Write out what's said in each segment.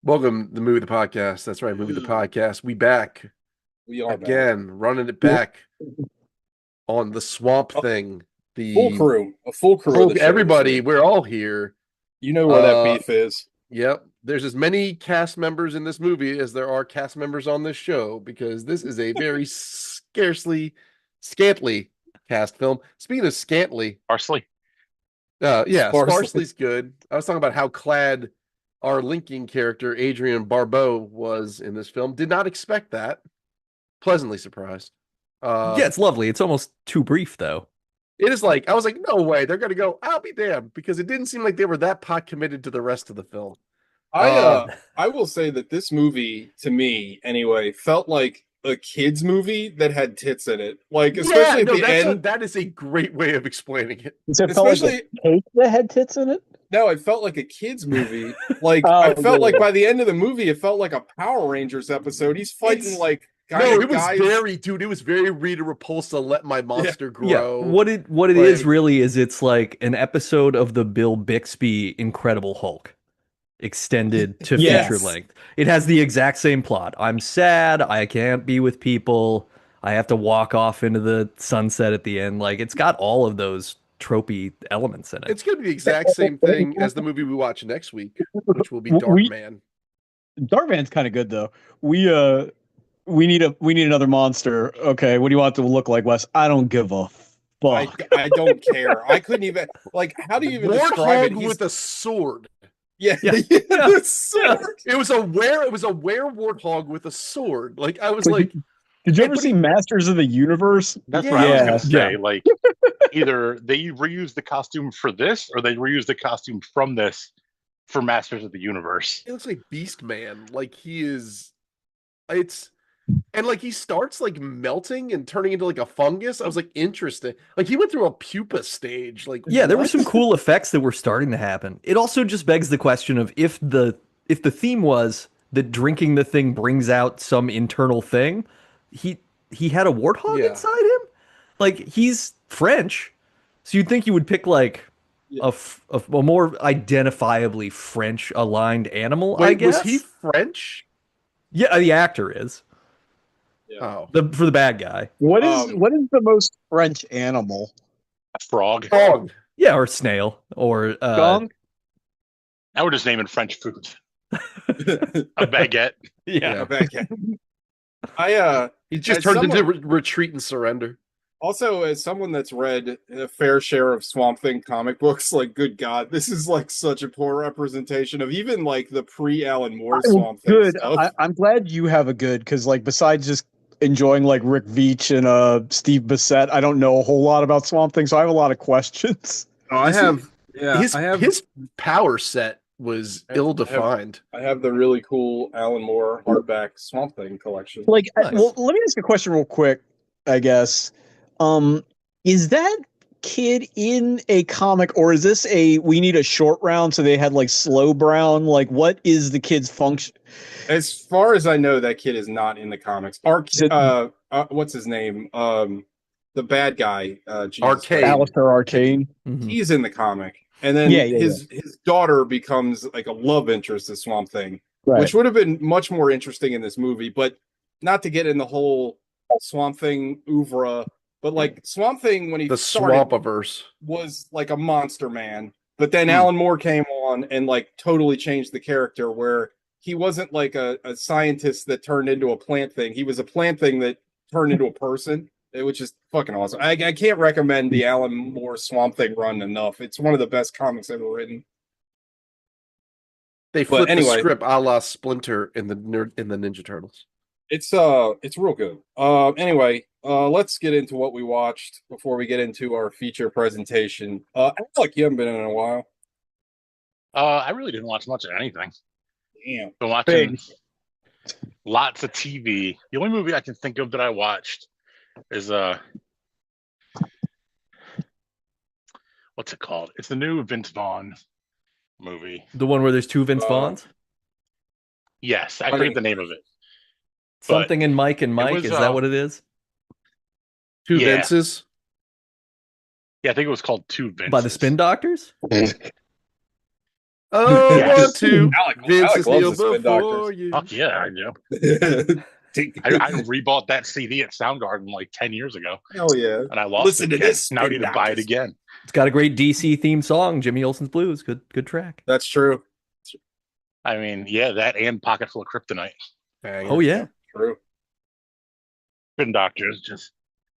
Welcome to the Movie the Podcast. That's right, Movie the Podcast. We back We are back. again, running it back on the Swamp A Thing. full The crew, a full crew of whole the show this everybody, week. we're all here. You know where that Uh, beef is. yep. There's as many cast members in this movie as there are cast members on this show because this is a very scantily cast film. Speaking of scantily, Parsley. yeah, Sparsely. sparsely's good. I was talking about how clad our linking character Adrian Barbeau was in this film. Did not expect that. Pleasantly surprised. Yeah, it's lovely. It's almost too brief, though. It is like I was like, no way, they're gonna go. I'll be damned because it didn't seem like they were that pot committed to the rest of the film. I Uh, I will say that this movie, to me anyway, felt like a kids movie that had tits in it. Like yeah, especially at no, the end. that is a great way of explaining it. Does it felt like Especially a cake that had tits in it? no, it felt like a kids movie. Like Oh, I felt yeah, like yeah. by the end of the movie, it felt like a Power Rangers episode. He's fighting It's- like No, kind it of was guys. it was very Rita Repulsa. Let my monster Yeah, grow. what it is Like- really is it's like an episode of the Bill Bixby Incredible Hulk extended to Yes. feature length. It has the exact same plot. I'm sad, I can't be with people, I have to walk off into the sunset at the end. Like it's got all of those tropey elements in it. It's gonna be the exact same thing as the movie we watch next week, which will be We- Darkman. Darkman's kind of good though. We need another monster. Okay, what do you want it to look like, Wes? I don't give a fuck. I don't care. I couldn't even like. How do you even describe it? Warthog He's with a sword. yeah, Yeah. the sword. It was a were warthog with a sword. Like I was But like, Did you Hey, ever but see Masters of the Universe? That's what I was Yeah, going to say. yeah. Like, either they reuse the costume for this, or they reuse the costume from this for Masters of the Universe. it looks like Beast Man. Like he is, it's, and like he starts like melting and turning into like a fungus. I was like, interesting. Like he went through a pupa stage. Like Yeah, there were what? some cool effects that were starting to happen. It also just begs the question of if the theme was that drinking the thing brings out some internal thing, he had a warthog Yeah. inside him. Like he's French, so you'd think you would pick like a more identifiably French aligned animal. I Wait, guess. was he French? Yeah, the actor is Oh, for the bad guy. What Um, what is the most French animal? A frog. dog. Yeah, or snail, or Skunk? I would just name it French food. A baguette. yeah. Okay. I He just as turned someone- into retreat and surrender. also as someone that's read a fair share of Swamp Thing comic books, like good God, this is like such a poor representation of even like the pre-Alan Moore Swamp Thing Good. stuff. I'm glad you have a good because like besides just enjoying like Rick Veitch and Steve Bissette, I don't know a whole lot about Swamp Thing, so I have a lot of questions. His power set was I have- ill defined. I have the really cool Alan Moore hardback Swamp Thing collection. Like, Nice. well, let me ask a question real quick. I guess, is that kid in a comic, or is this a we need a short round? So they had like Slow Brown. Like, what is the kid's function? As far as I know, that kid is not in the comics. What's his name? The bad guy. Jesus Arcade. Christ. Alistair Arcane. Mhm. He's in the comic, and then Yeah, yeah, his daughter becomes like a love interest of Swamp Thing, Right. which would have been much more interesting in this movie. But not to get in the whole Swamp Thing oeuvre, but like Swamp Thing when he The started Swampaverse. was like a monster man, but then Hmm. Alan Moore came on and like totally changed the character where he wasn't like a scientist that turned into a plant thing. He was a plant thing that turned into a person, which is fucking awesome. I can't recommend the Alan Moore Swamp Thing run enough. It's one of the best comics ever written. They But flipped the anyway. script a la Splinter in the Ninja Turtles. It's real good. Anyway, let's get into what we watched before we get into our feature presentation. Like you haven't been in a while. I really didn't watch much of anything. Damn. Been watching lots of TV. The only movie I can think of that I watched is what's it called? It's the new Vince Vaughn movie. The one where there's two Vince Uh, Vaughns. Yes, I forget the name of it. but Something in Mike and Mike. was, Is that what it is? Two Yeah. Vinces. Yeah, I think it was called Two Vinces. By the Spin Doctors? Oh, Yes. want to. Alec Vince is loves here the Spin before Doctors. you. Fuck yeah, I know. I rebought that CD at Soundgarden like 10 years ago, Hell yeah. and I lost Listen it to again. this, Now I need Spin to buy it Doctors. again. It's got a great DC theme song, Jimmy Olsen's Blues. Good track. That's true. I mean, yeah, that and Pocket Full of Kryptonite. Oh yeah. True. Spin Doctors just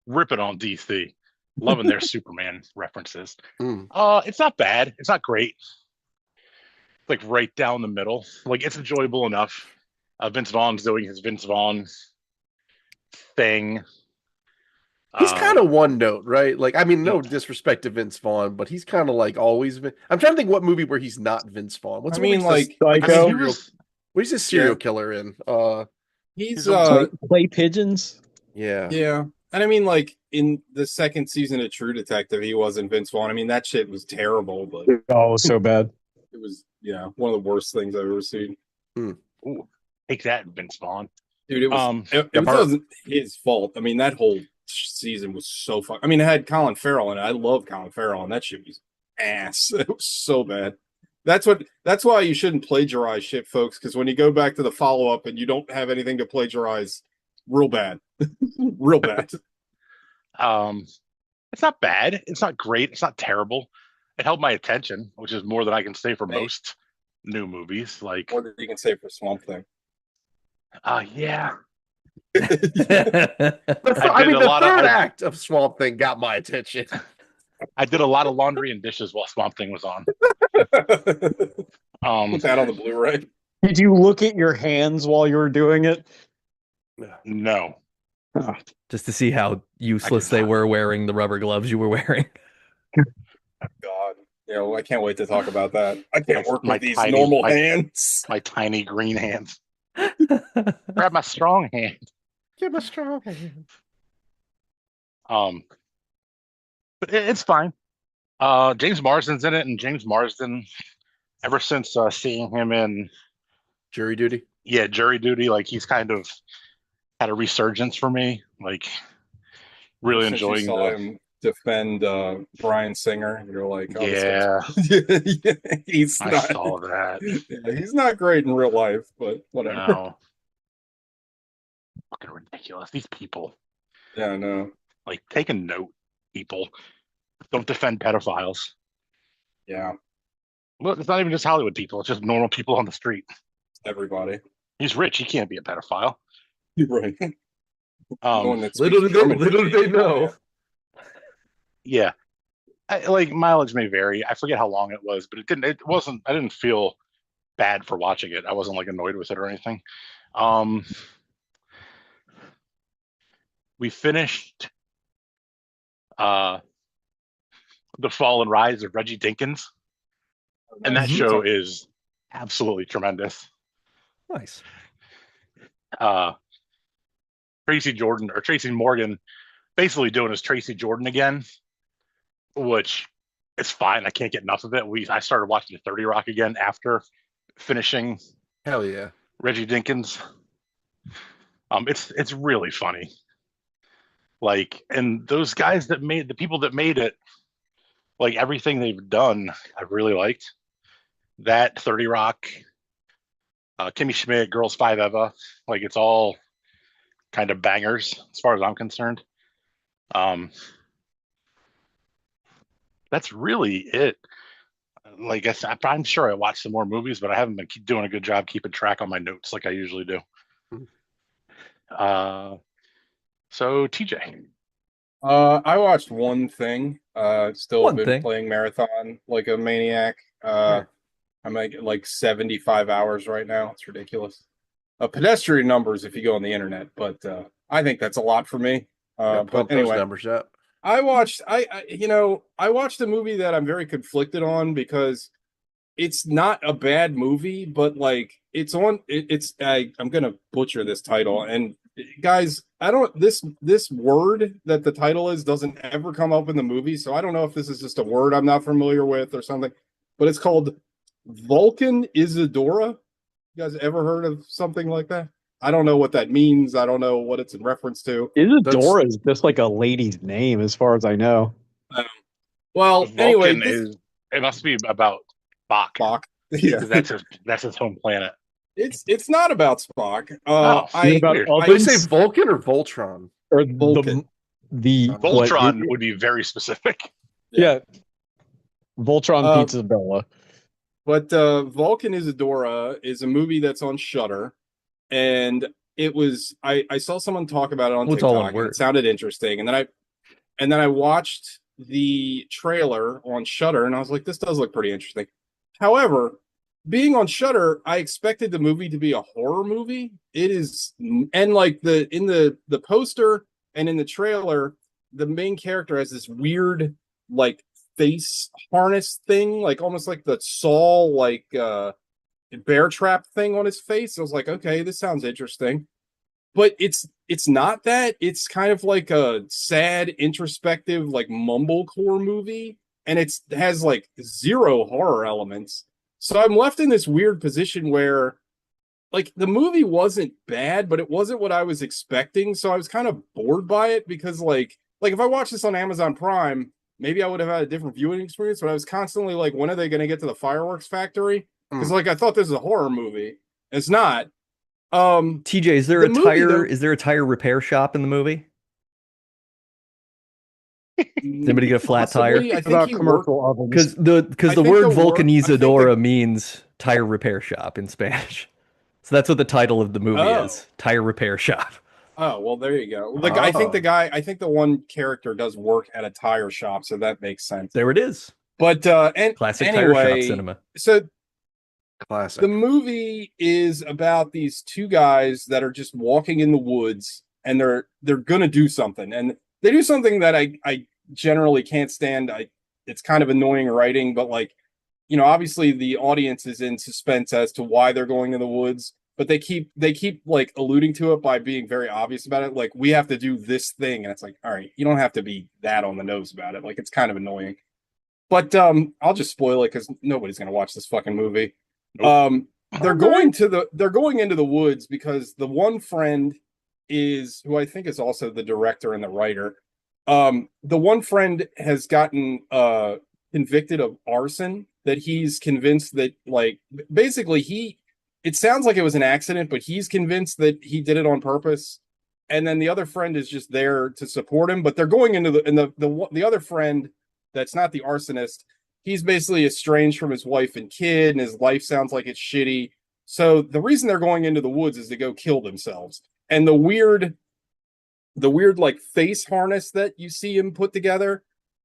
ripping on DC, loving their Superman references. Mm. It's not bad. It's not great. It's like right down the middle. Like it's enjoyable enough. Vince Vaughn's doing his Vince Vaughn thing. He's kind of one note, right? Like, I mean, no disrespect to Vince Vaughn, but he's kind of like always been. I'm trying to think what movie where he's not Vince Vaughn. What's I the movie mean, he's like, like Psycho? where's this serial Yeah. killer in? he's Play pigeons. Yeah. yeah. And I mean, like in the second season of True Detective, he wasn't Vince Vaughn. I mean, that shit was terrible, but Oh, so bad. it was one of the worst things I've ever seen. Ooh, take that, Vince Vaughn. Dude, it was it wasn't his fault. I mean, that whole season was so fun. I mean, it had Colin Farrell in it. I love Colin Farrell, and that shit was ass. It was so bad. That's why you shouldn't plagiarize shit, folks, because when you go back to the follow-up and you don't have anything to plagiarize, real bad. Real bad. It's not bad. It's not great. It's not terrible. It held my attention, which is more than I can say for most new movies. Like, More than you can say for Swamp Thing. yeah. The third act of Swamp Thing got my attention. I did a lot of laundry and dishes while Swamp Thing was on. Put that on the Blu-ray. Did you look at your hands while you were doing it? No. Just to see how useless they were wearing the rubber gloves you were wearing. God. Yeah, well, I can't wait to talk about that. I can't work My with these tiny- normal my- hands. My tiny green hands. Grab my strong hand. Give a strong hand. But it's fine. James Marsden's in it, and James Marsden, ever since seeing him in Jury Duty. Jury Duty, like he's kind of had a resurgence for me. Like really Since you enjoying saw him defend Bryan Singer, you're like, oh, Yeah, he's I not. saw that. Yeah, he's not great in real life, but whatever. No, fucking ridiculous. These people, Yeah, no. like, take a note, people. Don't defend pedophiles. Yeah, Well, it's not even just Hollywood people. It's just normal people on the street. everybody. He's rich. He can't be a pedophile. You're right. No one that Little speaks did German little would did they be. know. Yeah. Like mileage may vary. I forget how long it was, but it wasn't, I didn't feel bad for watching it. I wasn't like annoyed with it or anything. We finished The Fall and Rise of Reggie Dinkins, and that show is absolutely tremendous. Nice. Tracy Morgan basically doing his Tracy Jordan again, which is fine. I can't get enough of it. I started watching 30 Rock again after finishing Hell yeah. Reggie Dinkins. It's really funny. Like, and those guys the people that made it, like everything they've done, I really liked. That 30 Rock, Kimmy Schmidt, Girls Five Eva, like it's all kind of bangers as far as I'm concerned. That's really it. Like I said, I'm sure I watched some more movies, but I haven't been doing a good job keeping track on my notes like I usually do. So TJ. I watched one thing. Still One been thing. playing marathon like a maniac. I'm like 75 hours right now. It's ridiculous. Pedestrian numbers if you go on the internet, but I think that's a lot for me. Pump But those anyway, numbers up. I watched a movie that I'm very conflicted on because it's not a bad movie, but like I'm gonna butcher this title. And guys, this word that the title is doesn't ever come up in the movie, so I don't know if this is just a word I'm not familiar with or something, but it's called Vulcan Isadora. You guys ever heard of something like that? I don't know what that means. I don't know what it's in reference to. Isadora is just like a lady's name, as far as I know. Well, Vulcan anyway, it must be about Bach. Bach. Yeah, that's his home planet. it's not about Spock. Oh, I about weird. other Did we say Vulcan or Voltron? or Vulcan. the what? Voltron would be very specific. Yeah, Voltron Uh, Pizza Bella. But Vulcan Isadora is a movie that's on Shudder, and I saw someone talk about it on Well, it's all one TikTok, and it word. sounded interesting. And then I watched the trailer on Shudder, and I was like, this does look pretty interesting. However, being on Shudder, I expected the movie to be a horror movie. It is, and like in the poster and in the trailer, the main character has this weird like face harness thing, like almost like the Saw like bear trap thing on his face. I was like, okay, this sounds interesting. But it's not that. It's kind of like a sad, introspective, like mumblecore movie, and it has like zero horror elements. So I'm left in this weird position where like the movie wasn't bad, but it wasn't what I was expecting. So I was kind of bored by it because like if I watched this on Amazon Prime, maybe I would have had a different viewing experience. But I was constantly like, when are they going to get to the fireworks factory? Because like I thought this was a horror movie. It's not. TJ, is there The a movie, tire? though- Is there a tire repair shop in the movie? Did anybody get a flat tire? Possibly. I think About he worked. commercial ovens. Because I the think word the wor- I think vulcanizadora means tire repair shop in Spanish. So that's what the title of the movie Oh. is. Tire repair shop. Oh, well, there you go. I think I think the one character does work at a tire shop, so that makes sense. There it is. But and Classic tire shop anyway, cinema. so Classic. the movie is about these two guys that are just walking in the woods, and they're gonna do something, and they do something that I generally can't stand. It's kind of annoying writing, but like, you know, obviously the audience is in suspense as to why they're going in the woods, but they keep like alluding to it by being very obvious about it. Like, we have to do this thing, and it's like, all right, you don't have to be that on the nose about it. Like, it's kind of annoying. But I'll just spoil it because nobody's gonna watch this fucking movie. Nope. They're going into the woods because the one friend is, who I think is also the director and the writer. The one friend has gotten convicted of arson, that he's convinced that, like, basically it sounds like it was an accident, but he's convinced that he did it on purpose. And then the other friend is just there to support him, but they're going into the other friend that's not the arsonist. He's basically estranged from his wife and kid, and his life sounds like it's shitty. So the reason they're going into the woods is to go kill themselves. And the weird like face harness that you see him put together,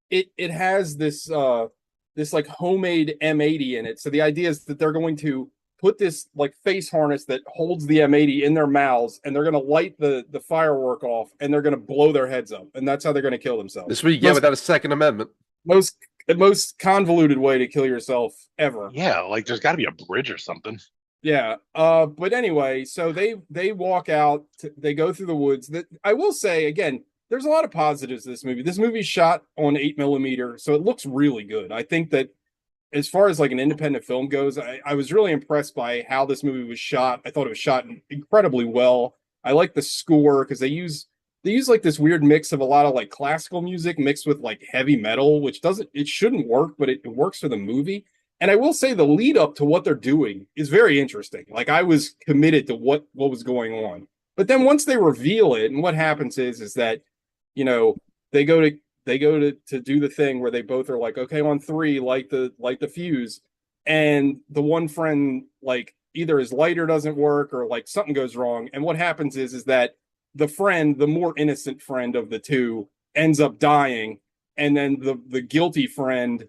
it has this like homemade M80 in it. So the idea is that they're going to put this like face harness that holds the M80 in their mouths, and they're going to light the firework off, and they're going to blow their heads up, and that's how they're going to kill themselves. This week, yeah, without a Second Amendment. Most convoluted way to kill yourself ever. Yeah, like there's got to be a bridge or something. Yeah. But anyway, so they walk out. They go through the woods. That I will say again, there's a lot of positives to this movie. This movie's shot on 8mm, so it looks really good. I think that as far as like an independent film goes, I was really impressed by how this movie was shot. I thought it was shot incredibly well. I like the score because they use like this weird mix of a lot of like classical music mixed with like heavy metal, which shouldn't work, but it works for the movie. And I will say the lead up to what they're doing is very interesting. Like, I was committed to what was going on. But then once they reveal it, and what happens is that, you know, they go to do the thing where they both are like, okay, on 3, light the fuse. And the one friend, like, either his lighter doesn't work or like something goes wrong. And what happens is that the friend, the more innocent friend of the two, ends up dying, and then the guilty friend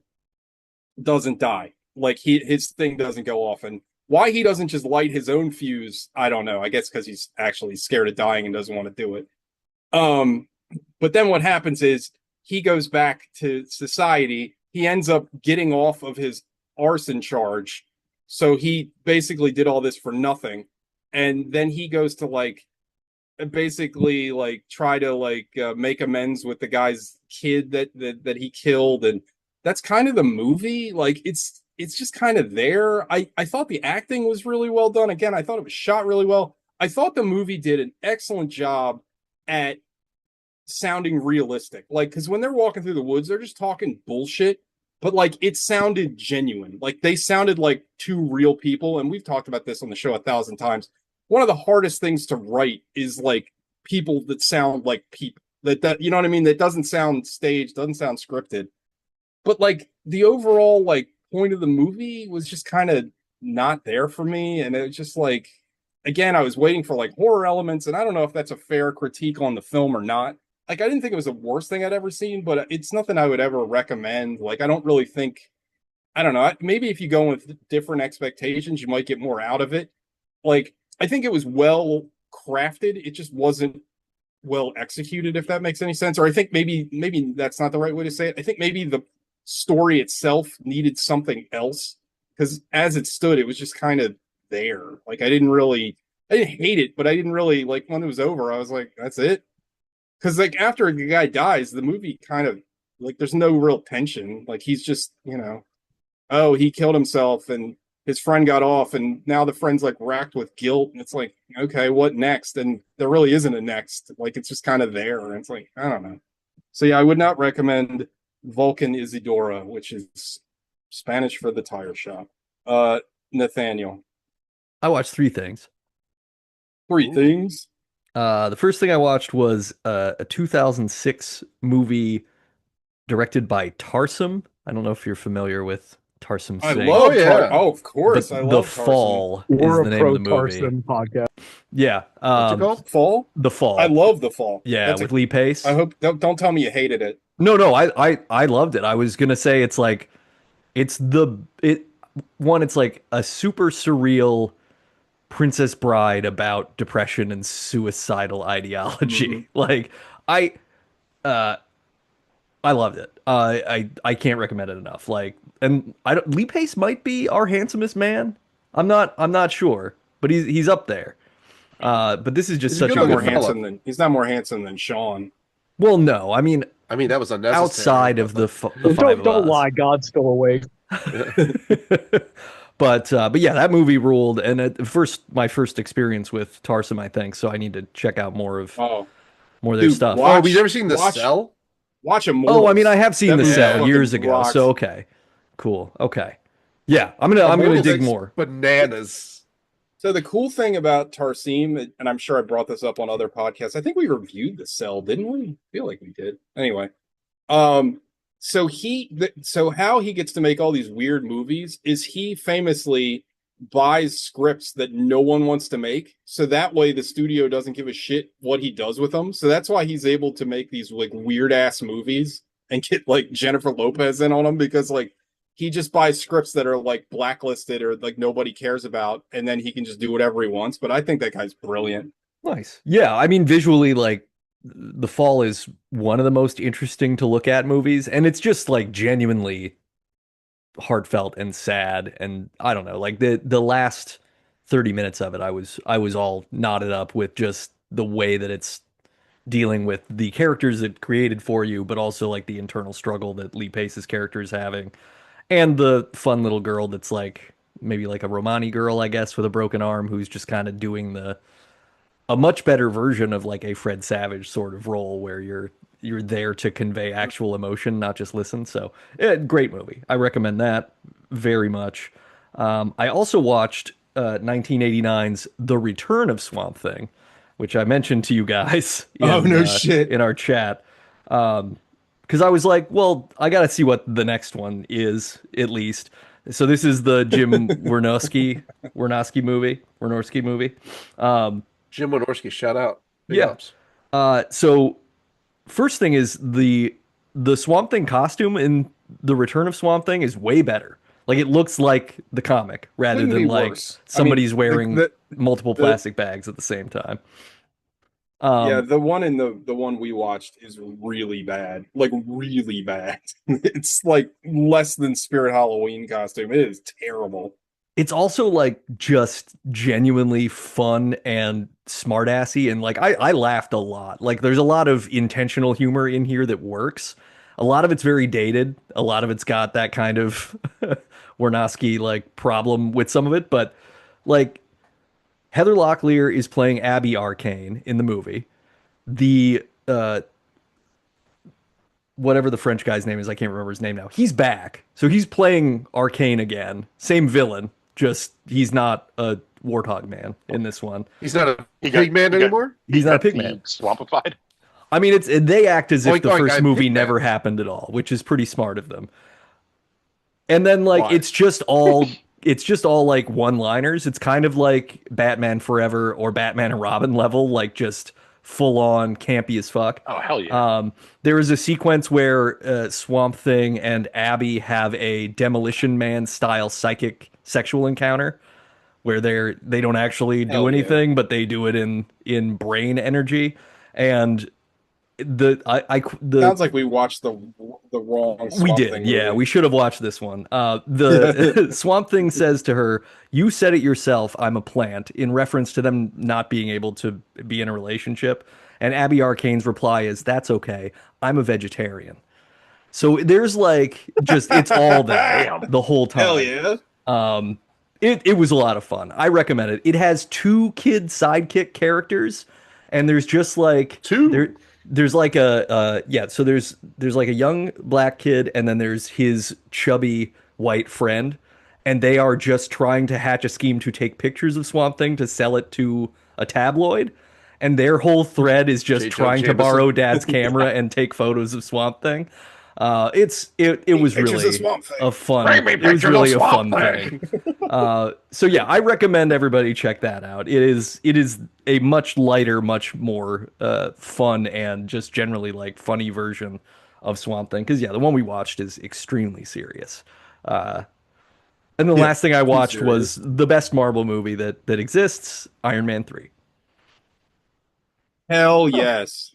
doesn't die. Like, his thing doesn't go off. And why he doesn't just light his own fuse, I don't know. I guess because he's actually scared of dying and doesn't want to do it. But then what happens is he goes back to society. He ends up getting off of his arson charge. So he basically did all this for nothing. And then he goes to like basically like try to like make amends with the guy's kid that he killed. And that's kind of the movie. Like, it's just kind of there. I thought the acting was really well done. Again, I thought it was shot really well. I thought the movie did an excellent job at sounding realistic. Like, because when they're walking through the woods, they're just talking bullshit. but like it sounded genuine. Like they sounded like two real people. And we've talked about this on the show 1,000 times. One of the hardest things to write is like people that sound like people that you know what I mean? That doesn't sound staged, doesn't sound scripted. But like the overall like point of the movie was just kind of not there for me. And it was just like, again, I was waiting for like horror elements, and I don't know if that's a fair critique on the film or not. Like, I didn't think it was the worst thing I'd ever seen, but it's nothing I would ever recommend. Like, I don't really think, I don't know, maybe if you go with different expectations, you might get more out of it. Like, I think it was well crafted. It just wasn't well executed, if that makes any sense. Or I think maybe that's not the right way to say it. I think maybe the story itself needed something else, because as it stood, it was just kind of there. Like, I didn't hate it, but I didn't really like when it was over. I was like, that's it. Because like after the guy dies, the movie kind of like there's no real tension. Like he's just, oh, he killed himself and his friend got off, and now the friend's like racked with guilt, and it's like, okay, what next? And there really isn't a next. Like it's just kind of there, and it's like, I don't know. So yeah, I would not recommend Vulcan Isidora, which is Spanish for the tire shop. Nathaniel. I watched three things. Three things. The first thing I watched was a 2006 movie directed by Tarsem. I don't know if you're familiar with Tarsem I Singh. love yeah. Oh, of course. I The love Tarsem. Fall We're is the a name of pro the movie. Tarsem podcast. Yeah. What's it called? Fall? The Fall. I love The Fall. Yeah, with Lee Pace. I hope don't tell me you hated it. No, I loved it. I was gonna say it's like it's like a super surreal Princess Bride about depression and suicidal ideology. Mm-hmm. Like I loved it. I can't recommend it enough. Like, and Lee Pace might be our handsomest man. I'm not sure, but he's up there. But this is just He's a such good a looking good fella. He's not more handsome than Sean. Well, no, I mean that was unnecessary. outside of the five Don't of us. lie, God's still awake. But yeah, that movie ruled. And my first experience with Tarsem, I think. So I need to check out more of their Dude, stuff. Oh, we've never seen The Cell? Watch him. Oh, I mean, I have seen That The movie Cell fucking years ago. rocks. So okay, cool. Okay, yeah, I'm gonna dig more. Bananas. So the cool thing about Tarsem, and I'm sure I brought this up on other podcasts, I think we reviewed The Cell, didn't we? I feel like we did. Anyway, so how he gets to make all these weird movies is he famously buys scripts that no one wants to make, so that way the studio doesn't give a shit what he does with them. So that's why he's able to make these like weird ass movies and get like Jennifer Lopez in on them, because like he just buys scripts that are like blacklisted or like nobody cares about, and then he can just do whatever he wants. But I think that guy's brilliant. Nice. Yeah, I mean, visually, like The Fall is one of the most interesting to look at movies, and it's just like genuinely heartfelt and sad. And I don't know, like the last 30 minutes of it, I was all knotted up with just the way that it's dealing with the characters it created for you, but also like the internal struggle that Lee Pace's character is having, and the fun little girl that's like maybe like a Romani girl, I guess, with a broken arm, who's just kind of doing a much better version of like a Fred Savage sort of role, where you're there to convey actual emotion, not just listen. So, great movie. I recommend that very much. I also watched 1989's The Return of Swamp Thing, which I mentioned to you guys Shit. in our chat. Because I was like, well, I got to see what the next one is, at least. So this is the Jim Wynorski movie. Jim Wynorski, shout out. Big Yeah. ups. So first thing is the Swamp Thing costume in The Return of Swamp Thing is way better. Like, it looks like the comic rather Couldn't than be like worse. somebody's I mean, wearing multiple plastic bags at the same time. Yeah, the one we watched is really bad. Like really bad. It's like less than Spirit Halloween costume. It is terrible. It's also like just genuinely fun and smartassy, and like I laughed a lot. Like, there's a lot of intentional humor in here that works. A lot of it's very dated. A lot of it's got that kind of Warnowski like problem with some of it, but like Heather Locklear is playing Abby Arcane in the movie. The whatever the French guy's name is, I can't remember his name now. He's back. So he's playing Arcane again. Same villain, just he's not a warthog man in this one. He's not a He pig man anymore? He's not a pig man. Swampified. I mean, they act as if Oink, the oink, first I'm movie Pig never Man. happened at all, which is pretty smart of them. And then like Why? it's just all like one-liners. It's kind of like Batman Forever or Batman and Robin level, like just full on campy as fuck. Oh hell yeah! There is a sequence where Swamp Thing and Abby have a Demolition Man style psychic sexual encounter where they don't actually do Hell yeah. anything, but they do it in brain energy. And the Sounds like we watched the wrong we Swamp did, Thing yeah. movie. We should have watched this one. The Swamp Thing says to her, "You said it yourself. I'm a plant," in reference to them not being able to be in a relationship. And Abby Arcane's reply is, "That's okay. I'm a vegetarian." So there's like just it's all that Damn. the whole time. Hell yeah. It was a lot of fun. I recommend it. It has 2 kid sidekick characters, and there's just like 2? there's like so there's like a young black kid, and then there's his chubby white friend, and they are just trying to hatch a scheme to take pictures of Swamp Thing to sell it to a tabloid, and their whole thread is just J. Jonah trying to Jameson. borrow Dad's camera and take photos of Swamp Thing. It was Pictures really of Swamp Thing. a fun. Bring me It was pictures of really a Swamp fun Thing. thing. So yeah, I recommend everybody check that out. It is a much lighter, much more fun and just generally like funny version of Swamp Thing. Because yeah, the one we watched is extremely serious. And the Yeah, last thing I watched serious. was the best Marvel movie that exists, Iron Man 3. Hell yes.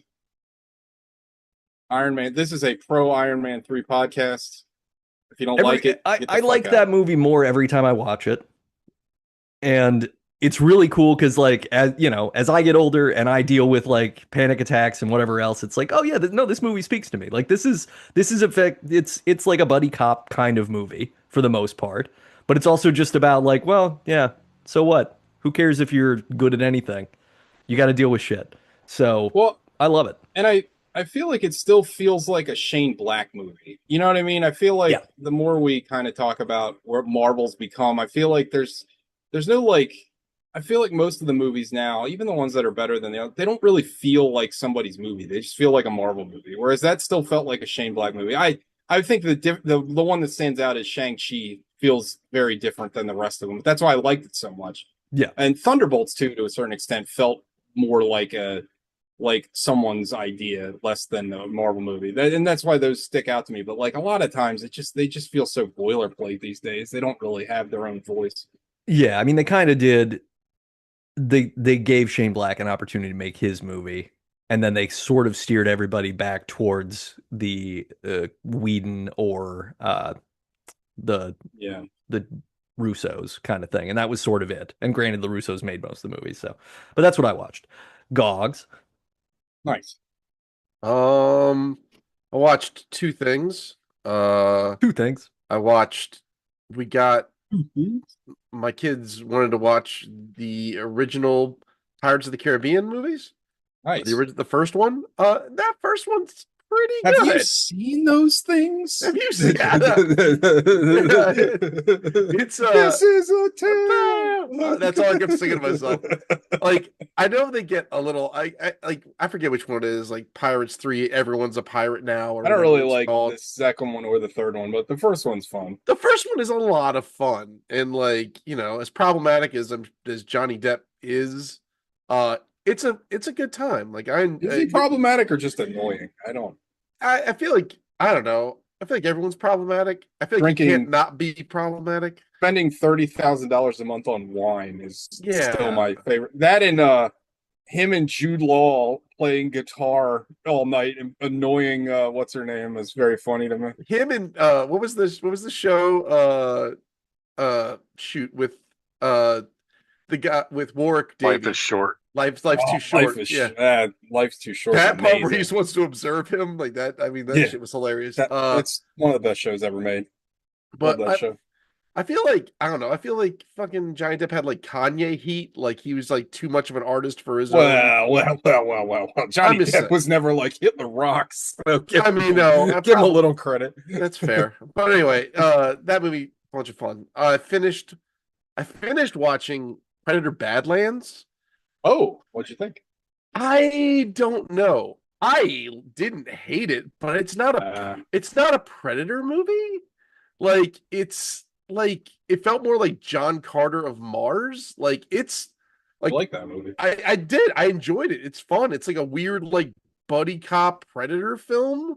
Iron Man. This is a pro Iron Man 3 podcast. If you don't like it, get the I fuck like out. that movie more every time I watch it. And it's really cool because like as I get older and I deal with like panic attacks and whatever else, it's like, oh yeah, no, this movie speaks to me. Like this is it's like a buddy cop kind of movie for the most part, but it's also just about like, well, yeah, so what? Who cares if you're good at anything? You got to deal with shit. So Well, I love it. and I feel like it still feels like a Shane Black movie. You know what I mean? I feel like Yeah. the more we kind of talk about what Marvel's become, I feel like there's no like I feel like most of the movies now, even the ones that are better than the other, they don't really feel like somebody's movie. They just feel like a Marvel movie. Whereas that still felt like a Shane Black movie. I think the one that stands out is Shang-Chi feels very different than the rest of them. That's why I liked it so much. Yeah. And Thunderbolts too, to a certain extent, felt more like someone's idea, less than a Marvel movie. And that's why those stick out to me. But like a lot of times, they just feel so boilerplate these days. They don't really have their own voice. Yeah, I mean they kind of did. They gave Shane Black an opportunity to make his movie, and then they sort of steered everybody back towards the Whedon or the Yeah. the Russos kind of thing, and that was sort of it. And granted, the Russos made most of the movies, so but that's what I watched. Gogs, Nice. I watched 2 things. 2 things. I watched. We got my kids wanted to watch the original Pirates of the Caribbean movies. Nice. The first one. That first one's pretty Have good. you seen those things? Have you seen? It's This is a tale. that's all I kept singing to myself. Like I know they get a little. I forget which one it is. Like Pirates 3. Everyone's a pirate now. Or I don't whatever really it's like called. the second one or the third one, but the first one's fun. The first one is a lot of fun, and like as problematic as Johnny Depp is, it's a good time. Like Is he problematic or just annoying? I feel like I don't know. I feel like everyone's problematic. I feel like you Drinking- can't not be problematic. Spending $30,000 a month on wine is Yeah. still my favorite. That and him and Jude Law playing guitar all night and annoying what's her name is very funny to me. Him and what was the show? Shoot with the guy with Warwick Life Davey. is short. Life's too short. Life's too short. That part where Amazing. he just wants to observe him like that. I mean, that Yeah. shit was hilarious. It's one of the best shows ever made. but Love that show. I feel like I don't know. I feel like fucking Johnny Depp had like Kanye heat. Like he was like too much of an artist for his own. Well. Johnny I'm just Depp was never like hit the rocks. I mean, no, Give him a little credit. That's fair. But anyway, that movie, bunch of fun. I finished watching Predator Badlands. Oh, what'd you think? I don't know. I didn't hate it, but it's not a Predator movie. Like it's like it felt more like John Carter of Mars. Like it's I like like that movie. I enjoyed it. It's fun. It's like a weird like buddy cop Predator film.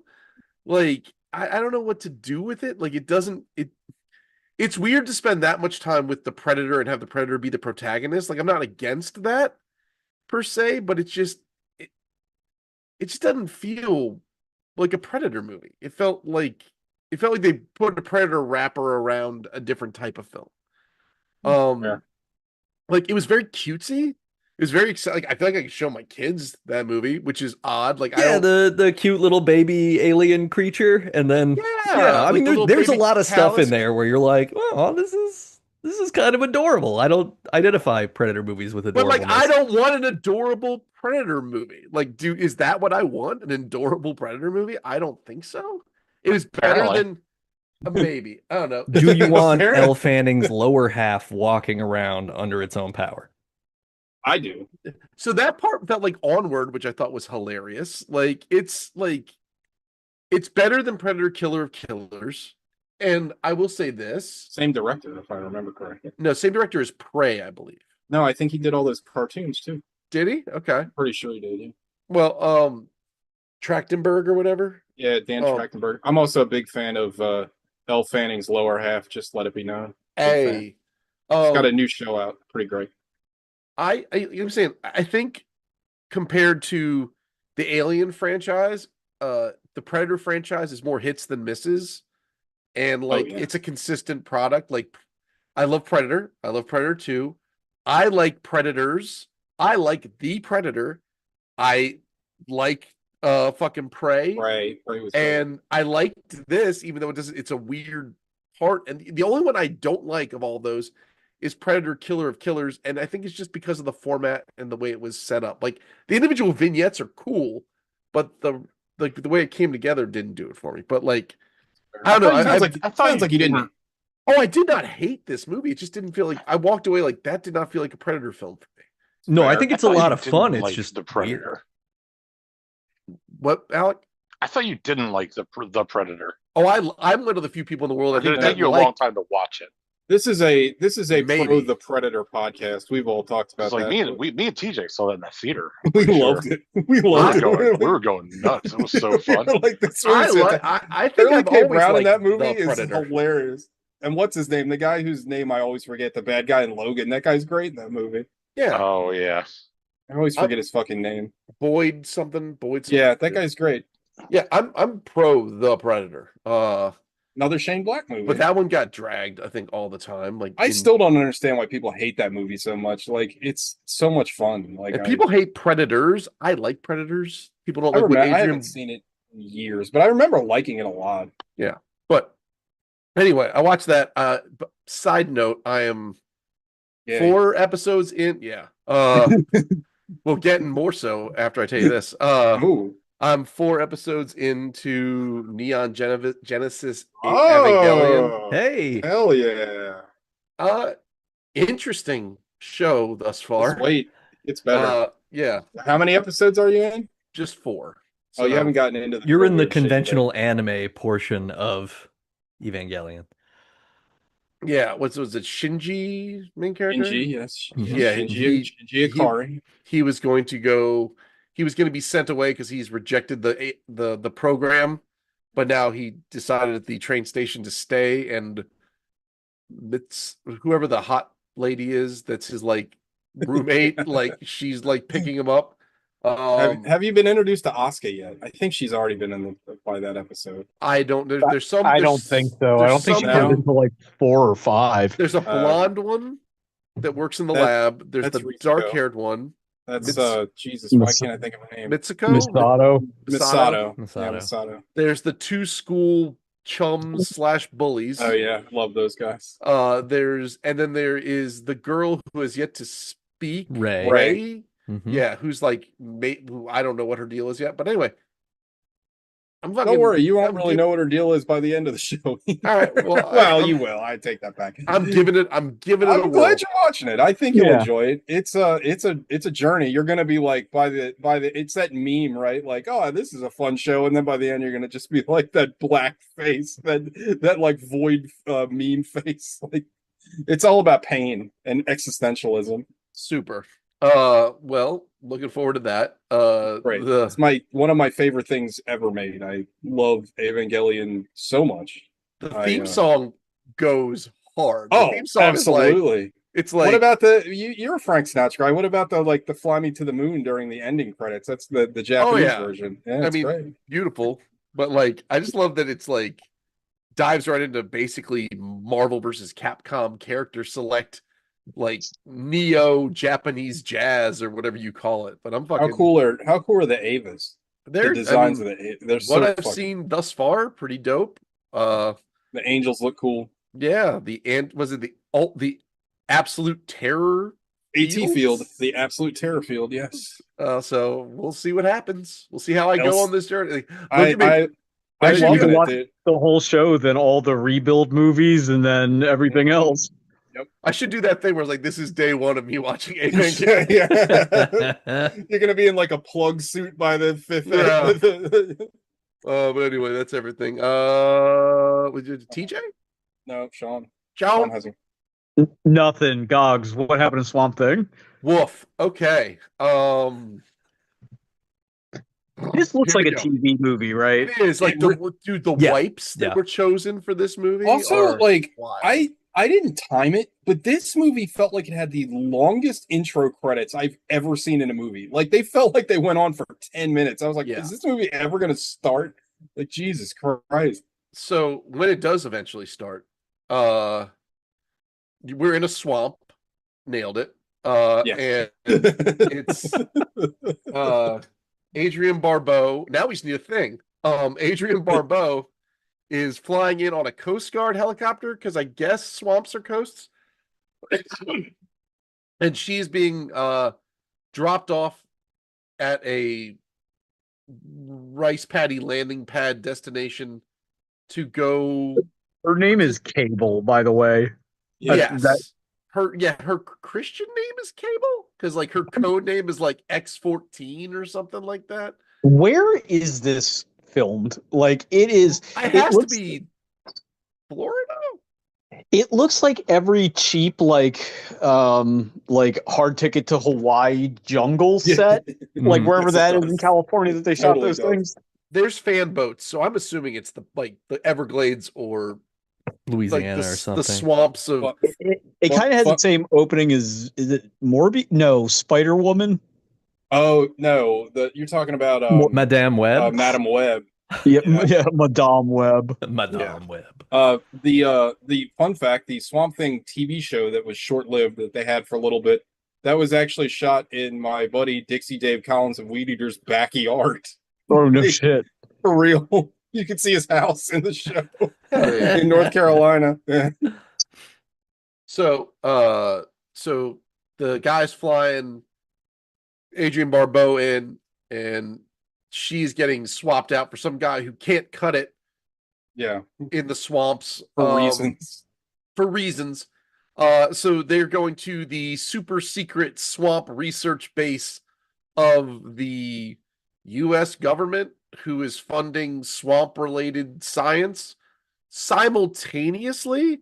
Like I don't know what to do with it. Like it's weird to spend that much time with the Predator and have the Predator be the protagonist. Like I'm not against that per se, but it just doesn't feel like a Predator movie. It felt like they put a Predator wrapper around a different type of film. Yeah. Like it was very cutesy. It was very exciting. Like, I feel like I could show my kids that movie, which is odd. Like Yeah, the cute little baby alien creature, and then yeah, I like mean the little there's a baby lot of stuff in callus. there where you're like, oh, this is kind of adorable. I don't identify Predator movies with But like, I adorableness. don't want an adorable Predator movie. Like, is that what I want? An adorable Predator movie? I don't think so. It was better Apparently. than maybe. I don't know. Do you want Apparently. Elle Fanning's lower half walking around under its own power? I do. So that part felt like Onward, which I thought was hilarious. Like it's better than Predator Killer of Killers. And I will say this. Same director, if I remember correctly. No, same director as Prey, I believe. No, I think he did all those cartoons too. Did he? Okay. Pretty sure he did. Yeah, Well, Trachtenberg or whatever. yeah, Dan Oh. Trachtenberg. I'm also a big fan of Elle Fanning's lower half. Just let it be known. Hey. He's got a new show out. Pretty great. I'm saying I think compared to the Alien franchise, the Predator franchise is more hits than misses, and like yeah. it's a consistent product. Like I love Predator, I love Predator 2, I like Predators, I like the Predator, I like fucking Prey, Prey was great. and I liked this even though it's a weird part, and the only one I don't like of all those is Predator Killer of Killers, and I think it's just because of the format and the way it was set up. Like the individual vignettes are cool, but the way it came together didn't do it for me. But like I don't know. Sounds like you didn't. Oh, I did not hate this movie. It just didn't feel like I walked away like that did not feel like a Predator film for me. No, I Fair. think it's I a thought lot you of didn't fun. It's like just the weird. Predator. What, Alec? I thought you didn't like the Predator. Oh, I'm one of the few people in the world I It's gonna think take you a long time to watch it. This is a Maybe. Pro the Predator podcast. We've all talked about It's like that. me and TJ saw that in the theater. We Pretty loved sure. it. We We loved were it. going nuts. It was so fun. Like this I think Early I've K. always Brown in liked that movie the is Predator. hilarious. And what's his name? The guy whose name I always forget, the bad guy in Logan. That guy's great in that movie. Yeah, Oh yeah. I always forget his fucking name. Boyd something. Yeah, that guy's great. Yeah, I'm pro the Predator. Another Shane Black movie. But that one got dragged, I think, all the time. Like I still don't understand why people hate that movie so much. Like it's so much fun. Like if people hate Predators, I like Predators. People don't I like what Adrian. haven't seen it in years, but I remember liking it a lot. Yeah, but anyway, I watched that. But side note, I am Yeah. 4 episodes in. Yeah. We'll get in more so after I tell you this. Ooh. I'm 4 episodes into Neon Genesis Evangelion. Oh, Hey, hell yeah! Interesting show thus far. Just wait, it's better. Yeah, How many episodes are you in? just 4. Oh, you haven't gotten into the you're in the weird shit yet. conventional anime portion of Evangelion. Yeah, was it Shinji main character? Shinji, yes. Yeah, Shinji Ikari. He was going to be sent away because he's rejected the program, but now he decided at the train station to stay, and it's whoever the hot lady is that's his like roommate, like she's like picking him up. Have you been introduced to Asuka yet? I think she's already been by that episode. I don't. There's some. I don't there's- think so. I there's don't think she some- comes into like 4 or 5. There's a blonde one that works in the lab. There's that's the Ritsuko. dark-haired one, That's It's- Jesus. Why can't I think of her name? Mitsuko. Misato. Misato. Misato. Yeah, Misato. There's the 2 school chums slash bullies. Oh yeah, love those guys. And then there is the girl who has yet to speak, Ray. Ray. Mhm. Yeah, who's like, who I don't know what her deal is yet, but anyway, I'm fucking. Don't worry, you won't I'm really know what her deal is by the end of the show. All right, well, well, you will. I take that back. I'm giving it a I'm whirl. glad you're watching it. I think you'll Yeah. enjoy it. It's a journey. You're gonna be like by the it's that meme, right? Like, oh, this is a fun show, and then by the end you're gonna just be like that black face, that like void meme face. Like it's all about pain and existentialism. Super. Well, looking forward to that. Right. It's one of my favorite things ever made. I love Evangelion so much. The theme song goes hard. Oh, The theme song absolutely. Is it's like what about the you're a Frank Sinatra guy? What about the Fly Me to the Moon during the ending credits? That's the Japanese version. Yeah, it's great. Beautiful. But like I just love that it's like dives right into basically Marvel versus Capcom character select, like neo Japanese jazz or whatever you call it. But I'm fucking How cool are the Avas? The designs of they're so what I've seen thus far, pretty dope. The angels look cool. Yeah, was it the absolute terror AT field, the absolute terror field, yes. So we'll see what happens. We'll see how I go on this journey. I should watch the whole show, then all the rebuild movies, and then everything else. Yep. I should do that thing where like this is day one of me watching Evangelion. Yeah. You're gonna be in like a plug suit by the fifth. Yeah. But anyway, that's everything. Was it TJ? No, Sean. Sean hasn't. Nothing. Gogs. What happened to Swamp Thing? Woof. Okay. This looks like a TV movie, right? It is like the wipes that were chosen for this movie. Also, like wild. I didn't time it, but this movie felt like it had the longest intro credits I've ever seen in a movie. Like they felt like they went on for 10 minutes. I was like, is this movie ever going to start? Like Jesus Christ. So when it does eventually start, we're in a swamp. Nailed it. And it's Adrian Barbeau. Now we just need a thing. Adrian Barbeau is flying in on a Coast Guard helicopter because I guess swamps are coasts. And she's being dropped off at a rice paddy landing pad destination to go. Her name is Cable, by the way. Yes. Her Christian name is Cable because like her code name is like X14 or something like that. Where is this filmed? Like it is. It has to be Florida. It looks like every cheap like Hard Ticket to Hawaii jungle set, like wherever that is in California that they shot those things. There's fan boats, so I'm assuming it's the Everglades or Louisiana or something. The swamps of it kind of has the same opening as is it Morbi? No, Spider Woman. Oh no, you're talking about Madame Web. Madame Web. Yeah, Madame Web. Madame Web. The fun fact: the Swamp Thing TV show that was short-lived that they had for a little bit, that was actually shot in my buddy Dixie Dave Collins of Weed Eater's backyard. Oh no shit! For real. You can see his house in the show in North Carolina. Yeah. So the guy's flying Adrian Barbeau in, and she's getting swapped out for some guy who can't cut it. Yeah, in the swamps for reasons. So they're going to the super secret swamp research base of the U.S. government, who is funding swamp-related science. Simultaneously,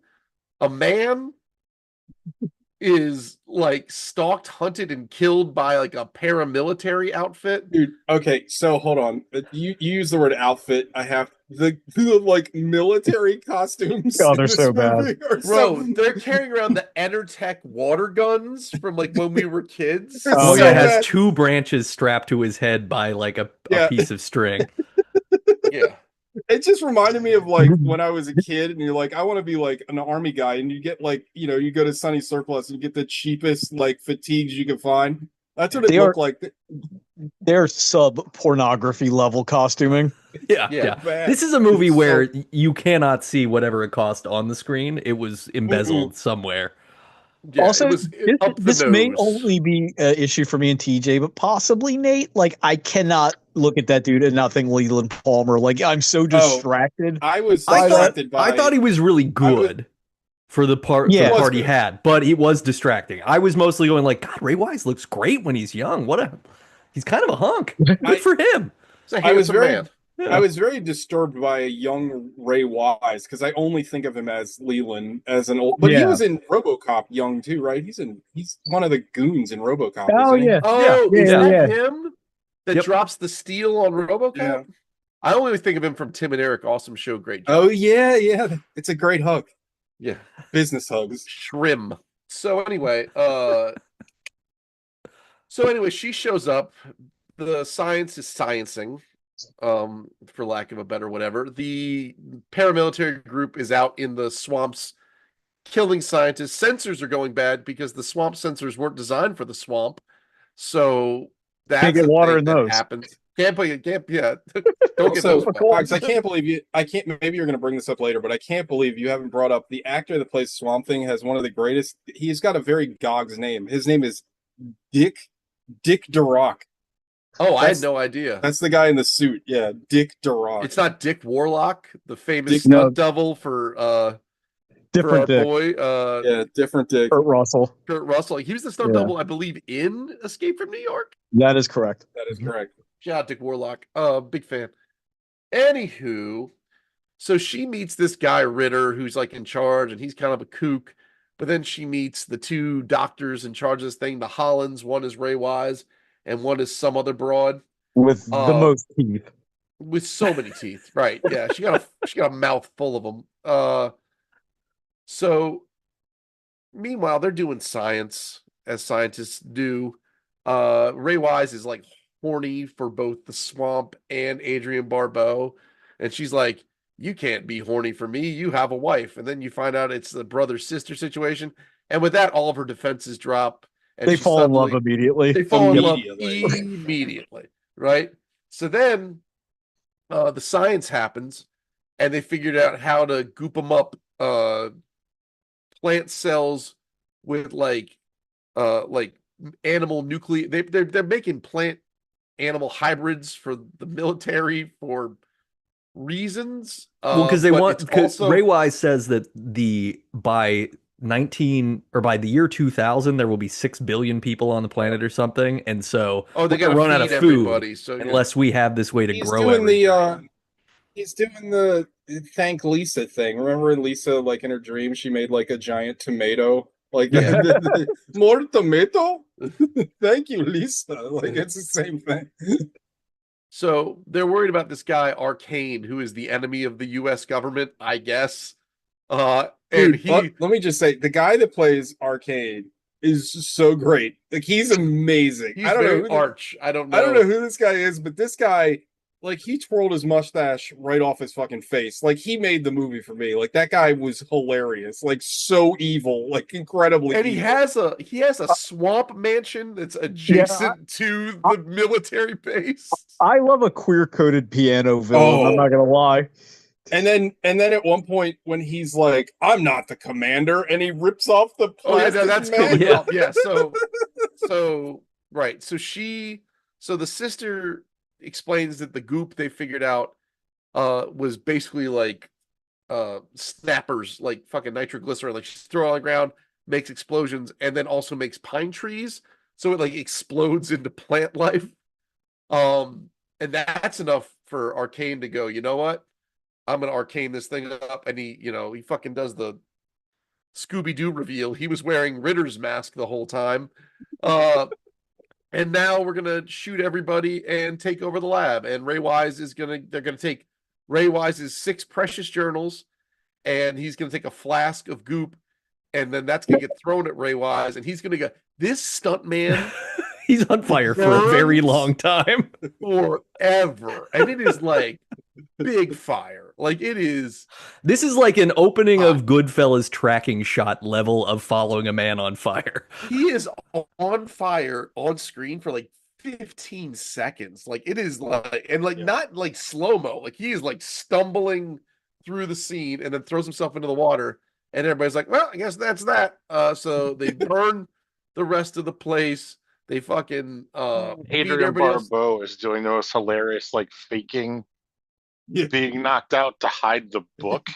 a man is like stalked, hunted, and killed by like a paramilitary outfit. Dude, okay, so hold on. You use the word outfit. I have the like military costumes. Oh, they're so bad. Bro, they're carrying around the Enertech water guns from like when we were kids. Oh, yeah, it has two branches strapped to his head by like a piece of string. Yeah. It just reminded me of like when I was a kid and you're like, I want to be like an army guy, and you get like, you go to Sunny Surplus and you get the cheapest like fatigues you can find. That's what it looked like. They're sub pornography level costuming. Yeah, Yeah. yeah. Bad. This is a movie It's where so- you cannot see whatever it cost on the screen. It was embezzled somewhere. Yeah, Also, it was this, up the this may nose. only be an issue for me and TJ, but possibly Nate. Like, I cannot look at that dude and not think Leland Palmer. Like, I'm so distracted. I was I thought- distracted by. I thought he was really good for the part Yeah. for the He was part he good. had, but he was distracting. I was mostly going like, God, Ray Wise looks great when he's young. He's kind of a hunk. Good for him. It's a I was handsome very- man. Yeah. I was very disturbed by a young Ray Wise because I only think of him as Leland as an old. But he Yeah. was in RoboCop young too, right? He's one of the goons in RoboCop. Oh isn't he? yeah. Oh, Yeah, is yeah, that yeah. him that Yep. drops the steel on RoboCop? Yeah. I only think of him from Tim and Eric. Awesome show, great job. Oh yeah. It's a great hug. Yeah, Business hugs. Shrim. So anyway, she shows up. The science is sciencing, for lack of a better whatever. The paramilitary group is out in the swamps killing scientists. Sensors are going bad because the swamp sensors weren't designed for the swamp. So that's Can't get a water thing in that those. happens. Can't play. Can't. Yeah. Don't get Also, those. wet. Alex, I can't believe you. I can't. Maybe you're going to bring this up later, but I can't believe you haven't brought up the actor that plays Swamp Thing has one of the greatest. He's got a very Gog's name. His name is Dick Durock. Oh, I had That's- no idea. That's the guy in the suit. Yeah, Dick Durock. It's not Dick Warlock, the famous Dick- stunt No. double for our Different dick. boy Yeah, different Dick. Kurt Russell. Kurt Russell. He was the stunt Yeah. double, I believe, in Escape from New York. That is correct. That is correct. Shout out Dick Warlock. Big fan. Anywho, so she meets this guy Ritter who's like in charge, and he's kind of a kook. But then she meets the two doctors in charge of this thing, the Hollands. One is Ray Wise, and one is some other broad With the most teeth. with so many teeth. Right? Yeah, she got a mouth full of them. So meanwhile, they're doing science as scientists do. Ray Wise is like horny for both the swamp and Adrienne Barbeau, and she's like, "You can't be horny for me. You have a wife." And then you find out it's the brother-sister situation, and with that, all of her defenses drop, and They she fall in love suddenly- immediately. They fall in love Immediately. immediately, right? So then, the science happens, and they figured out how to goop them up. Plant cells with like animal nuclei. They're making plant animal hybrids for the military for reasons. Well, because they but want it's because also- Ray Wise says that by the year 2000 there will be 6 billion people on the planet or something, and so oh, they we're got to gonna run feed out of food everybody. So yeah. unless we have this way to He's grow doing everything. he's doing the thank Lisa thing. Remember in Lisa, like in her dream, she made like a giant tomato. Like Yeah. more tomato? Thank you, Lisa. Like it's the same thing. So they're worried about this guy Arcane, who is the enemy of the U.S. government, I guess. And Dude, let me just say, the guy that plays Arcade is so great. Like he's amazing. he's I don't know very who the- arch. I don't know. I don't know who this guy is, but this guy, like, he twirled his mustache right off his fucking face. Like, he made the movie for me. Like, that guy was hilarious. Like, so evil. Like, incredibly And he evil. has a swamp mansion that's adjacent to the military base. I love a queer coded piano villain. Oh. I'm not gonna lie. And then at one point when he's like, "I'm not the commander," and he rips off the Oh yeah, plastic that's mask. cool. Yeah. Yeah. So right. So the sister explains that the goop they figured out was basically like snappers, like fucking nitroglycerin. Like she throw it on the ground, makes explosions, and then also makes pine trees. So it like explodes into plant life. And that's enough for Arcane to go, you know what? I'm gonna arcane this thing up, and he fucking does the Scooby-Doo reveal. He was wearing Ritter's mask the whole time. And now we're gonna shoot everybody and take over the lab. And they're gonna take Ray Wise's 6 precious journals, and he's gonna take a flask of goop, and then that's gonna get thrown at Ray Wise, and he's gonna go, this stunt man He's on fire for a very Burns. long time. forever. And it is like big fire. Like it is. This is like an opening of Goodfellas tracking shot level of following a man on fire. He is on fire on screen for like 15 seconds. Like it is like, and like Yeah. not like slow-mo. Like he is like stumbling through the scene and then throws himself into the water. And everybody's like, well, I guess that's that. So they burn the rest of the place. They fucking beat Adrian everybody else. Barbeau is doing the most hilarious, like faking Yeah. being knocked out to hide the book.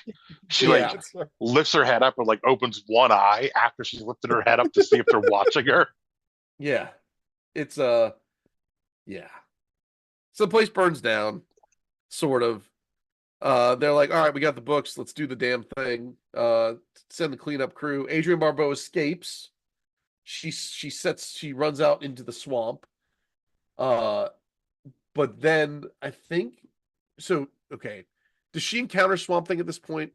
She Yeah. like lifts her head up and like opens one eye after she's lifted her head up to see if they're watching her. Yeah. It's yeah. So the place burns down, sort of. They're like, all right, we got the books, let's do the damn thing. Send the cleanup crew. Adrian Barbeau escapes. She runs out into the swamp. Uh but then I think so okay. Does she encounter Swamp Thing at this point?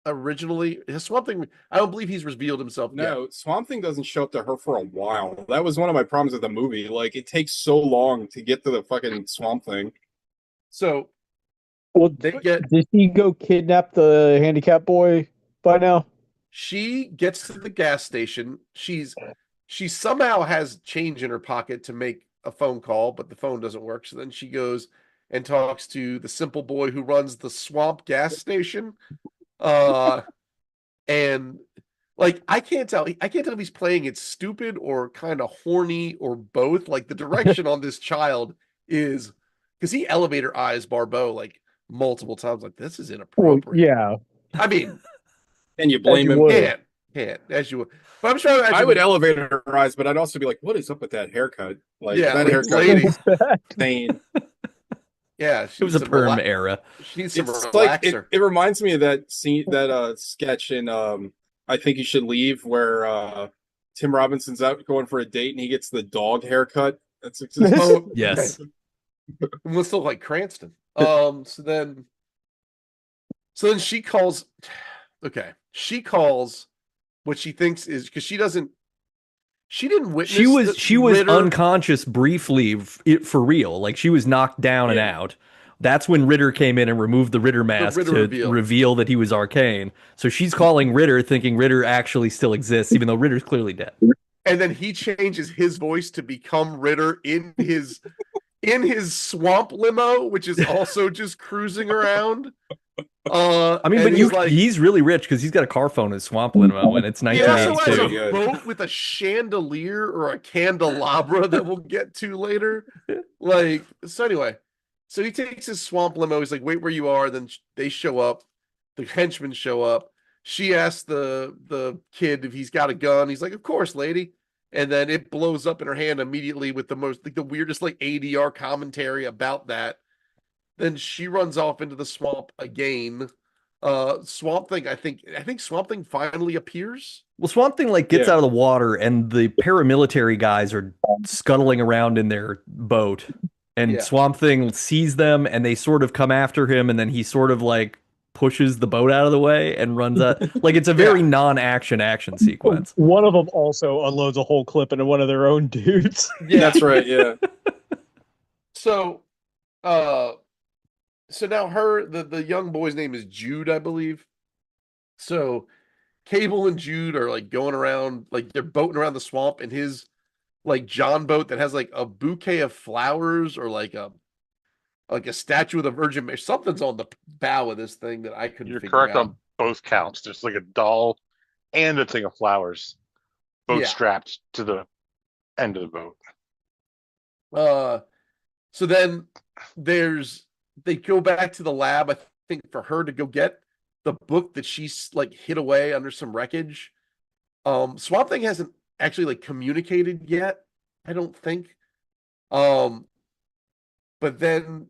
Originally, his Swamp Thing, I don't believe he's revealed himself yet. No, Swamp Thing doesn't show up to her for a while. That was one of my problems with the movie. Like, it takes so long to get to the fucking Swamp Thing. So Well, they get did he go kidnap the handicapped boy by now? she gets to the gas station. She somehow has change in her pocket to make a phone call, but the phone doesn't work. So then she goes and talks to the simple boy who runs the swamp gas station. And like I can't tell if he's playing it stupid or kind of horny or both. Like the direction on this child is because he elevator eyes Barbeau like multiple times, like this is Well, inappropriate. yeah. I mean, And you blame you him. would. can't as you would. But I'm trying to imagine, I would elevate her eyes, but I'd also be like, what is up with that haircut? Like, Yeah, that like, haircut lady. is insane. yeah, It was a perm era. She needs some It's like, relaxer. it reminds me of that scene, that sketch in I Think You Should Leave, where Tim Robinson's out going for a date and he gets the dog haircut. That's Oh, Yes. Let's look like Cranston. So then she calls. Okay, she calls what she thinks is because she didn't witness. She was Ritter. unconscious briefly for real. Like she was knocked down and out. That's when Ritter came in and removed the Ritter mask Ritter to reveal that he was Arcane. So she's calling Ritter, thinking Ritter actually still exists, even though Ritter's clearly dead. And then he changes his voice to become Ritter in his swamp limo, which is also just cruising around. I mean, but he's really rich because he's got a car phone in his swamp limo, and it's He also has 1982. a boat with a chandelier or a candelabra that we'll get to later. Like, so anyway, so he takes his swamp limo. He's like, wait where you are. Then they show up. The henchmen show up. She asks the kid if he's got a gun. He's like, of course, lady. And then it blows up in her hand immediately with the weirdest like ADR commentary about that. Then she runs off into the swamp again. Swamp Thing, I think Swamp Thing finally appears. Well, Swamp Thing like gets out of the water, and the paramilitary guys are scuttling around in their boat, and Swamp Thing sees them, and they sort of come after him, and then he sort of like pushes the boat out of the way and runs out. Like it's a very non-action action sequence. One of them also unloads a whole clip into one of their own dudes. Yeah, that's right. Yeah. So now the young boy's name is Jude, I believe. So Cable and Jude are like going around, like they're boating around the swamp in his like John boat that has like a bouquet of flowers or like a statue of the Virgin Mary. Something's on the bow of this thing that I couldn't You're figure correct out. on both counts. There's like a doll and a thing of flowers, both strapped to the end of the boat. So then they go back to the lab, I think, for her to go get the book that she's like hid away under some wreckage. Swamp Thing hasn't actually like communicated yet, I don't think. But then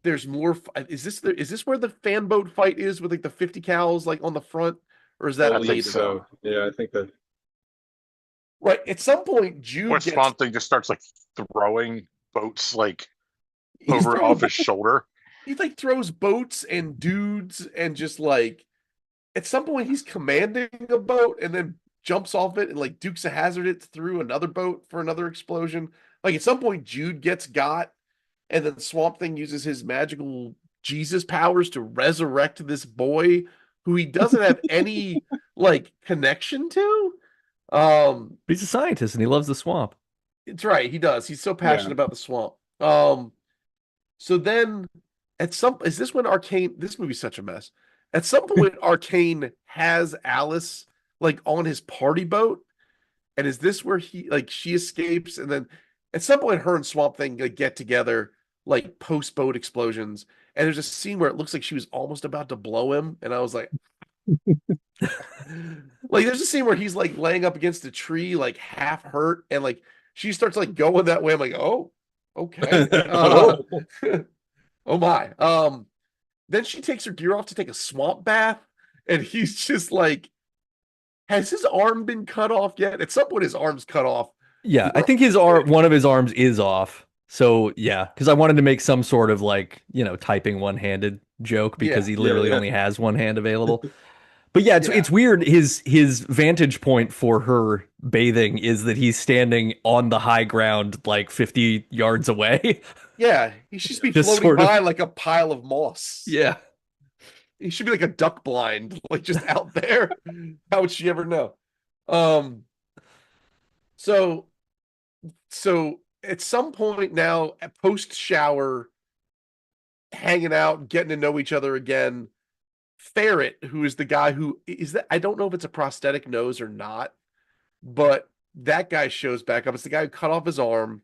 there's more. Is this where the fan boat fight is with like the 50 cals like on the front, or is that I later? think so. Yeah, I think that. Right. At some point, Jude Where gets. Swamp Thing just starts like throwing boats like he's over throwing- off his shoulder. He like throws boats and dudes and just like at some point he's commanding a boat and then jumps off it and like Dukes of Hazzard it through another boat for another explosion. Like at some point Jude gets got and then Swamp Thing uses his magical Jesus powers to resurrect this boy who he doesn't have any like connection to. He's a scientist and he loves the swamp. It's right. He does. He's so Yeah. passionate about the swamp. So then is this when Arcane, this movie's such a mess. At some point, Arcane has Alice like on his party boat. And is this where she escapes? And then at some point, her and Swamp Thing like, get together, like post boat explosions. And there's a scene where it looks like she was almost about to blow him. And I was like, like there's a scene where he's like laying up against a tree, like half hurt, and like she starts like going that way. I'm like, oh, okay. Oh my. Then she takes her gear off to take a swamp bath, and he's just like, has his arm been cut off yet? At some point, his arm's cut off. Yeah, I think one of his arms is off. So yeah, because I wanted to make some sort of like, typing one-handed joke because he literally only has one hand available. But yeah, it's weird. His vantage point for her bathing is that he's standing on the high ground like 50 yards away. Yeah, he should be Just floating sort of- by like a pile of moss. Yeah. He should be like a duck blind, like just out there. How would she ever know? So at some point now, post shower, hanging out, getting to know each other again. Ferret, who is the guy who is that? I don't know if it's a prosthetic nose or not, but that guy shows back up. It's the guy who cut off his arm,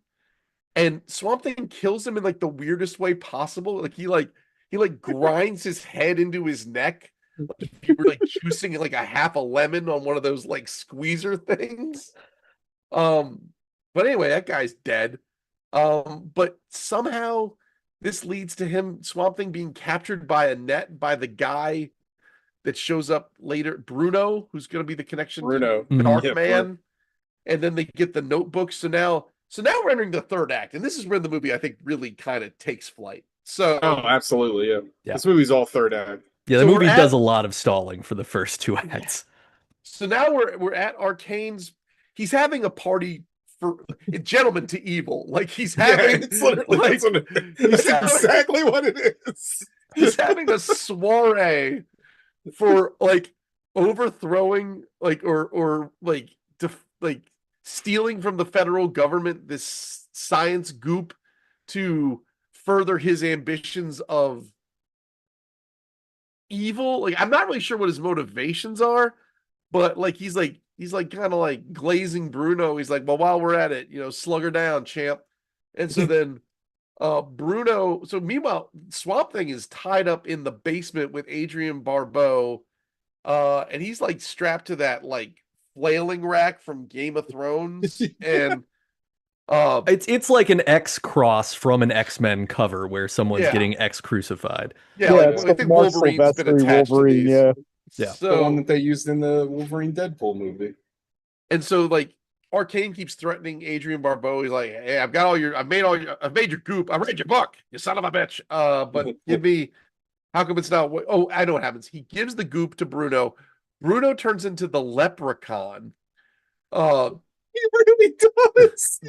and Swamp Thing kills him in like the weirdest way possible. Like he grinds his head into his neck. Like if you were like juicing like a half a lemon on one of those like squeezer things. But anyway, that guy's dead. But somehow this leads to him, Swamp Thing, being captured by a net by the guy that shows up later, Bruno, who's going to be the connection Bruno. to Dark Yeah, Man. And then they get the notebook. So now we're entering the third act, and this is where the movie I think really kind of takes flight. So absolutely, yeah. Yeah. This movie's all third act. Yeah, the So movie does a lot of stalling for the first two acts. So now we're at Arcane's. He's having a party for Gentlemen to Evil. Like he's having, it's literally like, that's exactly what it is. He's having a soiree for like overthrowing, like or like stealing from the federal government this science goop to further his ambitions of evil. Like I'm not really sure what his motivations are, but like he's like kind of like glazing Bruno. He's like, well, while we're at it, slug her down, champ. And so then Bruno, so meanwhile, Swamp Thing is tied up in the basement with Adrian Barbeau. And he's like strapped to that like flailing rack from Game of Thrones. And it's like an X cross from an X-Men cover where someone's getting X crucified. Yeah, like, I think Wolverine's been attached to these. Yeah. So, the one that they used in the Wolverine Deadpool movie. And so like Arcane keeps threatening Adrian Barbeau. He's like, hey, I've made your goop. I read your book, you son of a bitch. But give me, how come it's not? Oh, I know what happens. He gives the goop to Bruno. Bruno turns into the leprechaun. He really does.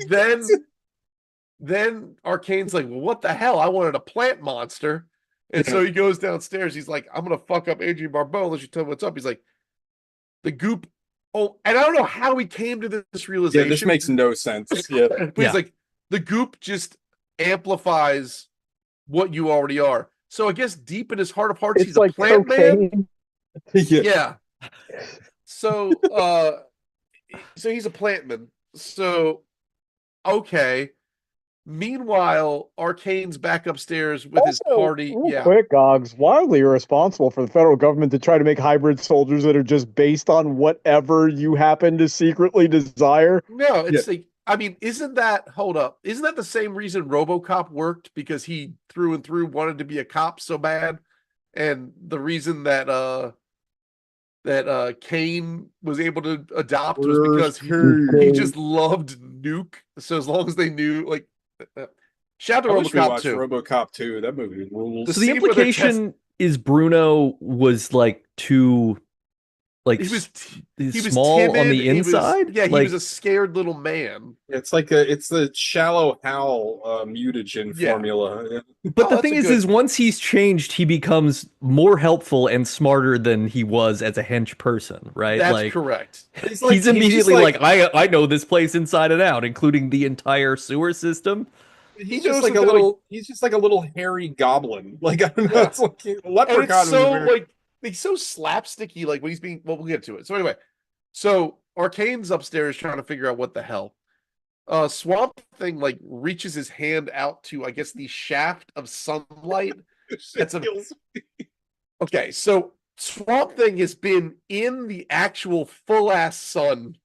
Then Arcane's like, well, what the hell? I wanted a plant monster. And so he goes downstairs. He's like, I'm going to fuck up Adrian Barbeau unless you tell me what's up. He's like, the goop. Oh, and I don't know how he came to this realization. Yeah, this makes no sense. Yeah. But he's like, the goop just amplifies what you already are. So I guess deep in his heart of hearts, he's like a plant man. Yeah. So he's a plant man. So, okay. Meanwhile, Arcane's back upstairs with his party. Quick, Gogs, wildly irresponsible for the federal government to try to make hybrid soldiers that are just based on whatever you happen to secretly desire. No, it's like, I mean, isn't that the same reason RoboCop worked? Because he through and through wanted to be a cop so bad, and the reason that Kane was able to adopt was because he just loved Nuke. So as long as they knew, like, shout out to RoboCop 2. RoboCop 2, that movie rules. So the implication is Bruno was like too Like he was he's small on the inside. He like was a scared little man. It's the shallow Hal mutagen Yeah. formula. Yeah. but Oh, the that's thing a is good- once he's changed, he becomes more helpful and smarter than he was as a hench person, right? That's like correct. he's immediately like, I know this place inside and out, including the entire sewer system. He He's just knows like a something little. He's just like a little hairy goblin. Like I don't know. Yeah. It's like and it's Leprechaun was so very. like he's so slapsticky. Like when he's being, well, we'll get to it. So anyway, so Arcane's upstairs trying to figure out what the hell. Swamp Thing like reaches his hand out to, I guess, the shaft of sunlight. That's okay. So Swamp Thing has been in the actual full ass sun.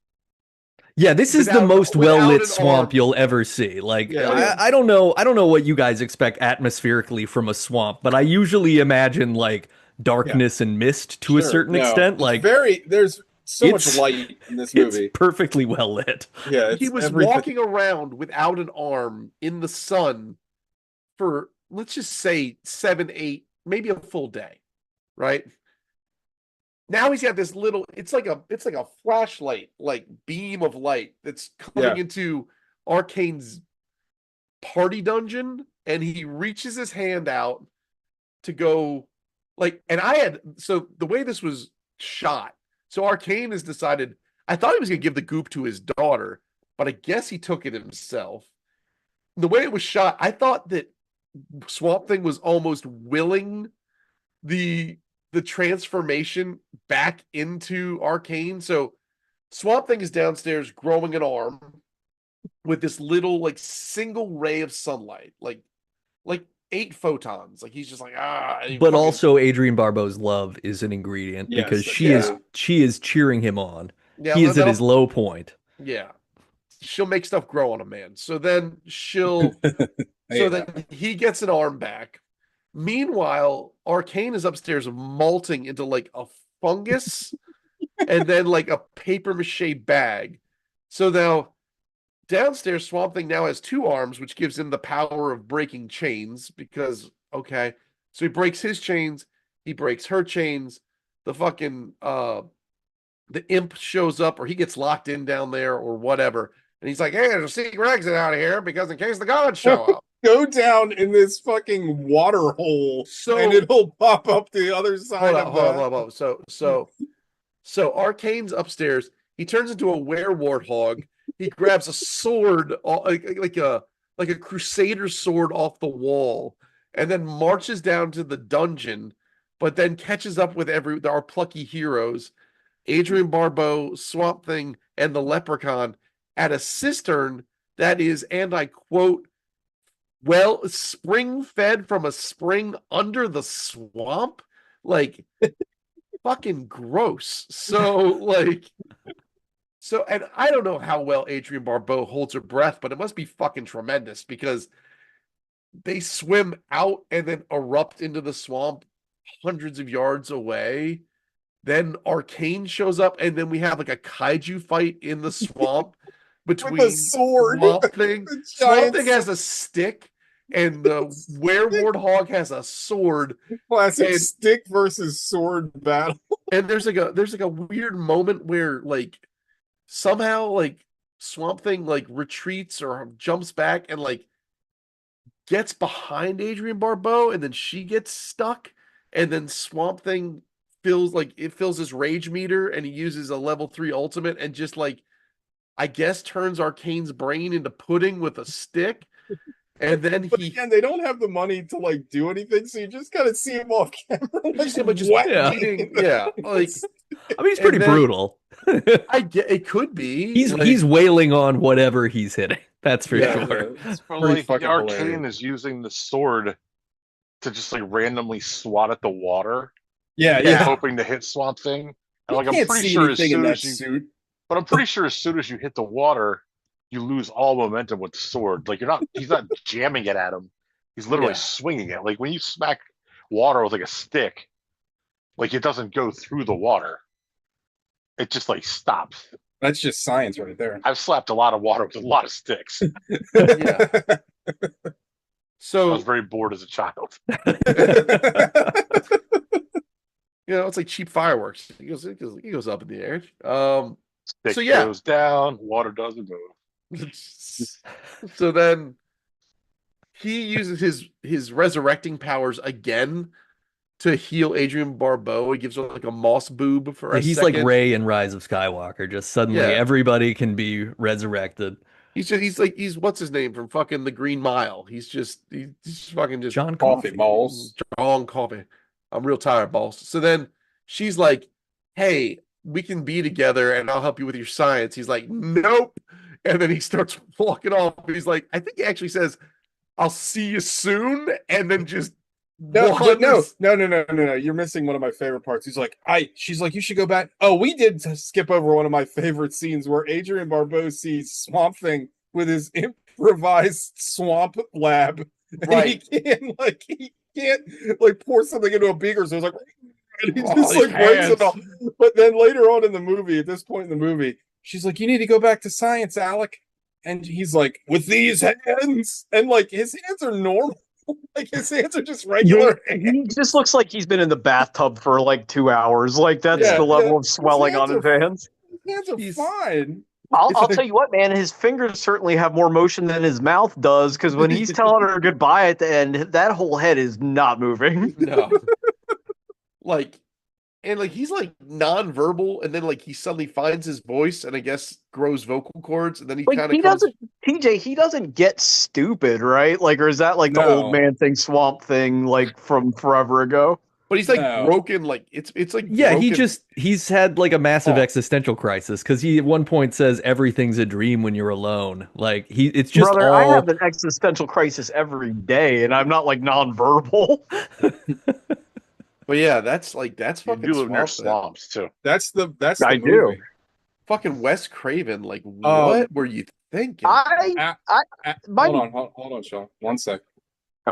Yeah, this is the Without- most without well-lit an swamp arm. you'll ever see. Like, Yeah. I don't know what you guys expect atmospherically from a swamp, but I usually imagine like darkness and mist to a Sure, certain no, extent. it's Like, there's so much it's- light in this it's movie. perfectly well lit. Yeah, He it's was everything. walking around without an arm in the sun for, let's just say, 7, 8, maybe a full day, right? Now he's got this little, it's like a flashlight, like beam of light that's coming Yeah. into Arcane's party dungeon, and he reaches his hand out to go like, and so the way this was shot, so Arcane has decided, I thought he was gonna give the goop to his daughter, but I guess he took it himself. The way it was shot, I thought that Swamp Thing was almost willing the transformation back into Arcane. So Swamp Thing is downstairs growing an arm with this little like single ray of sunlight, like 8 photons. Like he's just like But also Adrienne Barbeau's love is an ingredient Yes, because yeah. she is cheering him on. Yeah, He is at his low point. Yeah. She'll make stuff grow on a man. So then so then he gets an arm back. Meanwhile, Arcane is upstairs malting into like a fungus and then like a paper mache bag. So now downstairs, Swamp Thing now has 2 arms, which gives him the power of breaking chains because, okay. So he breaks his chains, he breaks her chains. The fucking the imp shows up, or he gets locked in down there or whatever. And he's like, hey, there's a secret exit out of here because in case the gods show up. Go down in this fucking water hole, and it'll pop up the other side of the. So Arcane's upstairs. He turns into a werewolf. He grabs a sword, like a crusader sword off the wall, and then marches down to the dungeon. But then catches up with our plucky heroes, Adrienne Barbeau, Swamp Thing, and the Leprechaun at a cistern that is, and I quote, well, spring fed from a spring under the swamp. Like fucking gross. So and I don't know how well Adrienne Barbeau holds her breath, but it must be fucking tremendous because they swim out and then erupt into the swamp hundreds of yards away. Then Arcane shows up, and then we have like a kaiju fight in the swamp between With a sword. Swamp Thing. The Swamp giant Thing has a stick, and the werewolf has a sword. Classic stick versus sword battle. And there's like a weird moment where like somehow like Swamp Thing like retreats or jumps back and like gets behind Adrienne Barbeau, and then she gets stuck, and then Swamp Thing fills his rage meter, and he uses a level 3 ultimate and just like, I guess, turns Arcane's brain into pudding with a stick. And then again, they don't have the money to like do anything, so you just kind of see him off camera. Eating, yeah. Like, I mean, he's pretty brutal. I get it could be. He's wailing on whatever he's hitting. That's for sure. It's probably like Arcane is using the sword to just like randomly swat at the water. Yeah. Hoping to hit Swamp Thing. And like I'm pretty sure as soon as you hit the water, you lose all momentum with the sword. Like he's not jamming it at him. He's literally swinging it. Like when you smack water with like a stick, like it doesn't go through the water. It just like stops. That's just science right there. I've slapped a lot of water with a lot of sticks. Yeah. So I was very bored as a child. it's like cheap fireworks. He goes up in the air. Stick So yeah. goes down, water doesn't move. So then he uses his resurrecting powers again to heal Adrian Barbeau. He gives her like a moss boob for a He's second. like Rey in Rise of Skywalker. Just suddenly Yeah. everybody can be resurrected. He's what's his name from fucking The Green Mile. He's just fucking just John Coffee Coffey. balls. John Coffey. I'm real tired, boss. So then she's like, "Hey, we can be together, and I'll help you with your science." He's like, "Nope," and then he starts walking off. He's like, I think he actually says, "I'll see you soon," and then just No, but wanders- no. You're missing one of my favorite parts. She's like, you should go back. Oh, we did skip over one of my favorite scenes where Adrian Barbeau sees Swamp Thing with his improvised swamp lab. And Right. he can't like pour something into a beaker. So it's like, and he Oh, just his like breaks it hands. all. But then later on in the movie, at this point in the movie, she's like, you need to go back to science, Alec. And he's like, with these hands. And like his hands are normal. Like his hands are just regular hands. He just looks like he's been in the bathtub for like 2 hours. Like that's the level of swelling on his hands. His hands are He's- fine. I'll tell you what, man. His fingers certainly have more motion than his mouth does. Because when he's telling her goodbye at the end, that whole head is not moving. No. Like, and like he's like nonverbal, and then like he suddenly finds his voice, and I guess grows vocal cords, and then he Like kind he of comes. doesn't, TJ. He doesn't get stupid, right? Like, or is that like the No. old man thing, swamp thing, like from forever ago? But he's like No. broken. Like it's like Yeah, broken. he's had like a massive Oh. existential crisis because he at one point says everything's a dream when you're alone. Like it's just Brother, all I have an existential crisis every day, and I'm not like nonverbal. But yeah, that's You fucking do live near Swamp Thing. swamps too. That's the I movie. do. Fucking Wes Craven. Like, what were you thinking? I my- Hold on, Sean. 1 sec.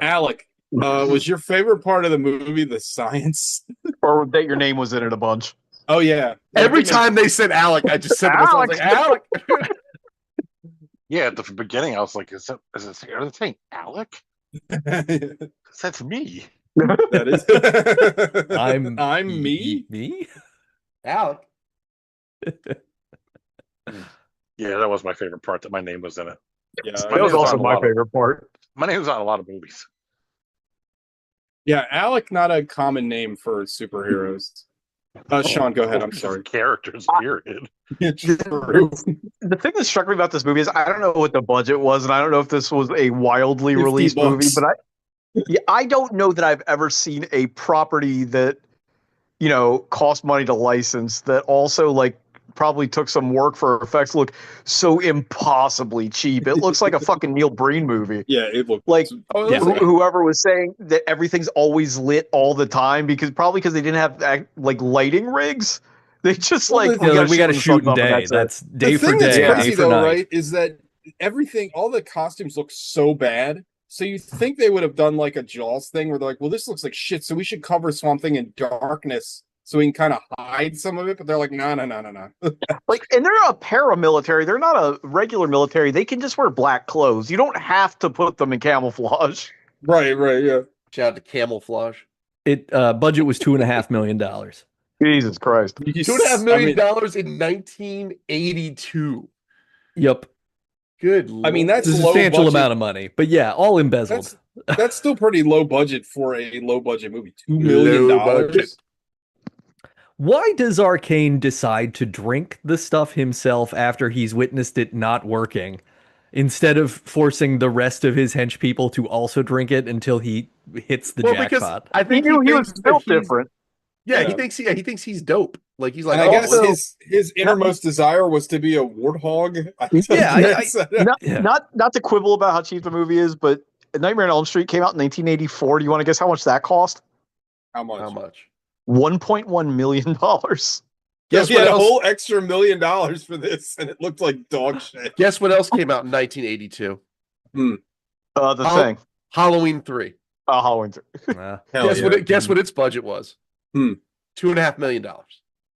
Alec, was your favorite part of the movie the science? or that your name was in it a bunch. Oh yeah. Every time they said Alec, I just said to myself, like, Alec. Yeah, at the beginning, I was like, are they saying Alec? That's me. That is. I'm me. Me? Alec. Yeah, that was my favorite part. That my name was in it. Yeah, That That was name's also on a my lot of- favorite part. My name's on a lot of movies. yeah. Alec, not a common name for superheroes. Sean, go ahead. I'm sorry. Characters, period. True. The thing that struck me about this movie is I don't know what the budget was, and I don't know if this was a wildly 50 released movie, bucks. but I don't know that I've ever seen a property that cost money to license that also like probably took some work for effects look so impossibly cheap. It looks like a fucking Neil Breen movie. Yeah, it looked Like Oh, Yeah. whoever was saying that everything's always lit all the time because they didn't have like lighting rigs. They just Well, like the- Yeah, we got to the shoot sun in up and day. that's it. That's day the for thing that's day, crazy day for though, night. right, is that all the costumes look so bad. So you think they would have done like a Jaws thing where they're like, well, this looks like shit, so we should cover Swamp Thing in darkness so we can kind of hide some of it. But they're like, no. Like, and they're a paramilitary. They're not a regular military. They can just wear black clothes. You don't have to put them in camouflage. Right, yeah. Shout out to Camouflage. It budget was $2.5 million. Jesus Christ. $2.5 million in 1982. Yep, Good. I mean, Lord. that's it's a low substantial budget. amount of money, but yeah, all embezzled. That's still pretty low budget for a low budget movie. $2 million. Low budget. Why does Arcane decide to drink the stuff himself after he's witnessed it not working, instead of forcing the rest of his hench people to also drink it until he hits the Well, because jackpot? I He think knew he thinks was that built he's- different. Yeah, Yeah. he thinks he's dope. Like he's like, And I guess oh, his innermost desire was to be a warthog. Yeah, guess. Yeah. Not to quibble about how cheap the movie is, but Nightmare on Elm Street came out in 1984. Do you want to guess how much that cost? How much? how much? $1.1 million. Guess Guess what had a else? whole extra $1 million for this, and it looked like dog shit. Guess what else came out in 1982? The Oh. thing. Halloween 3. Halloween. Uh, Hell Guess yeah. what its budget was? Hmm. $2.5 million.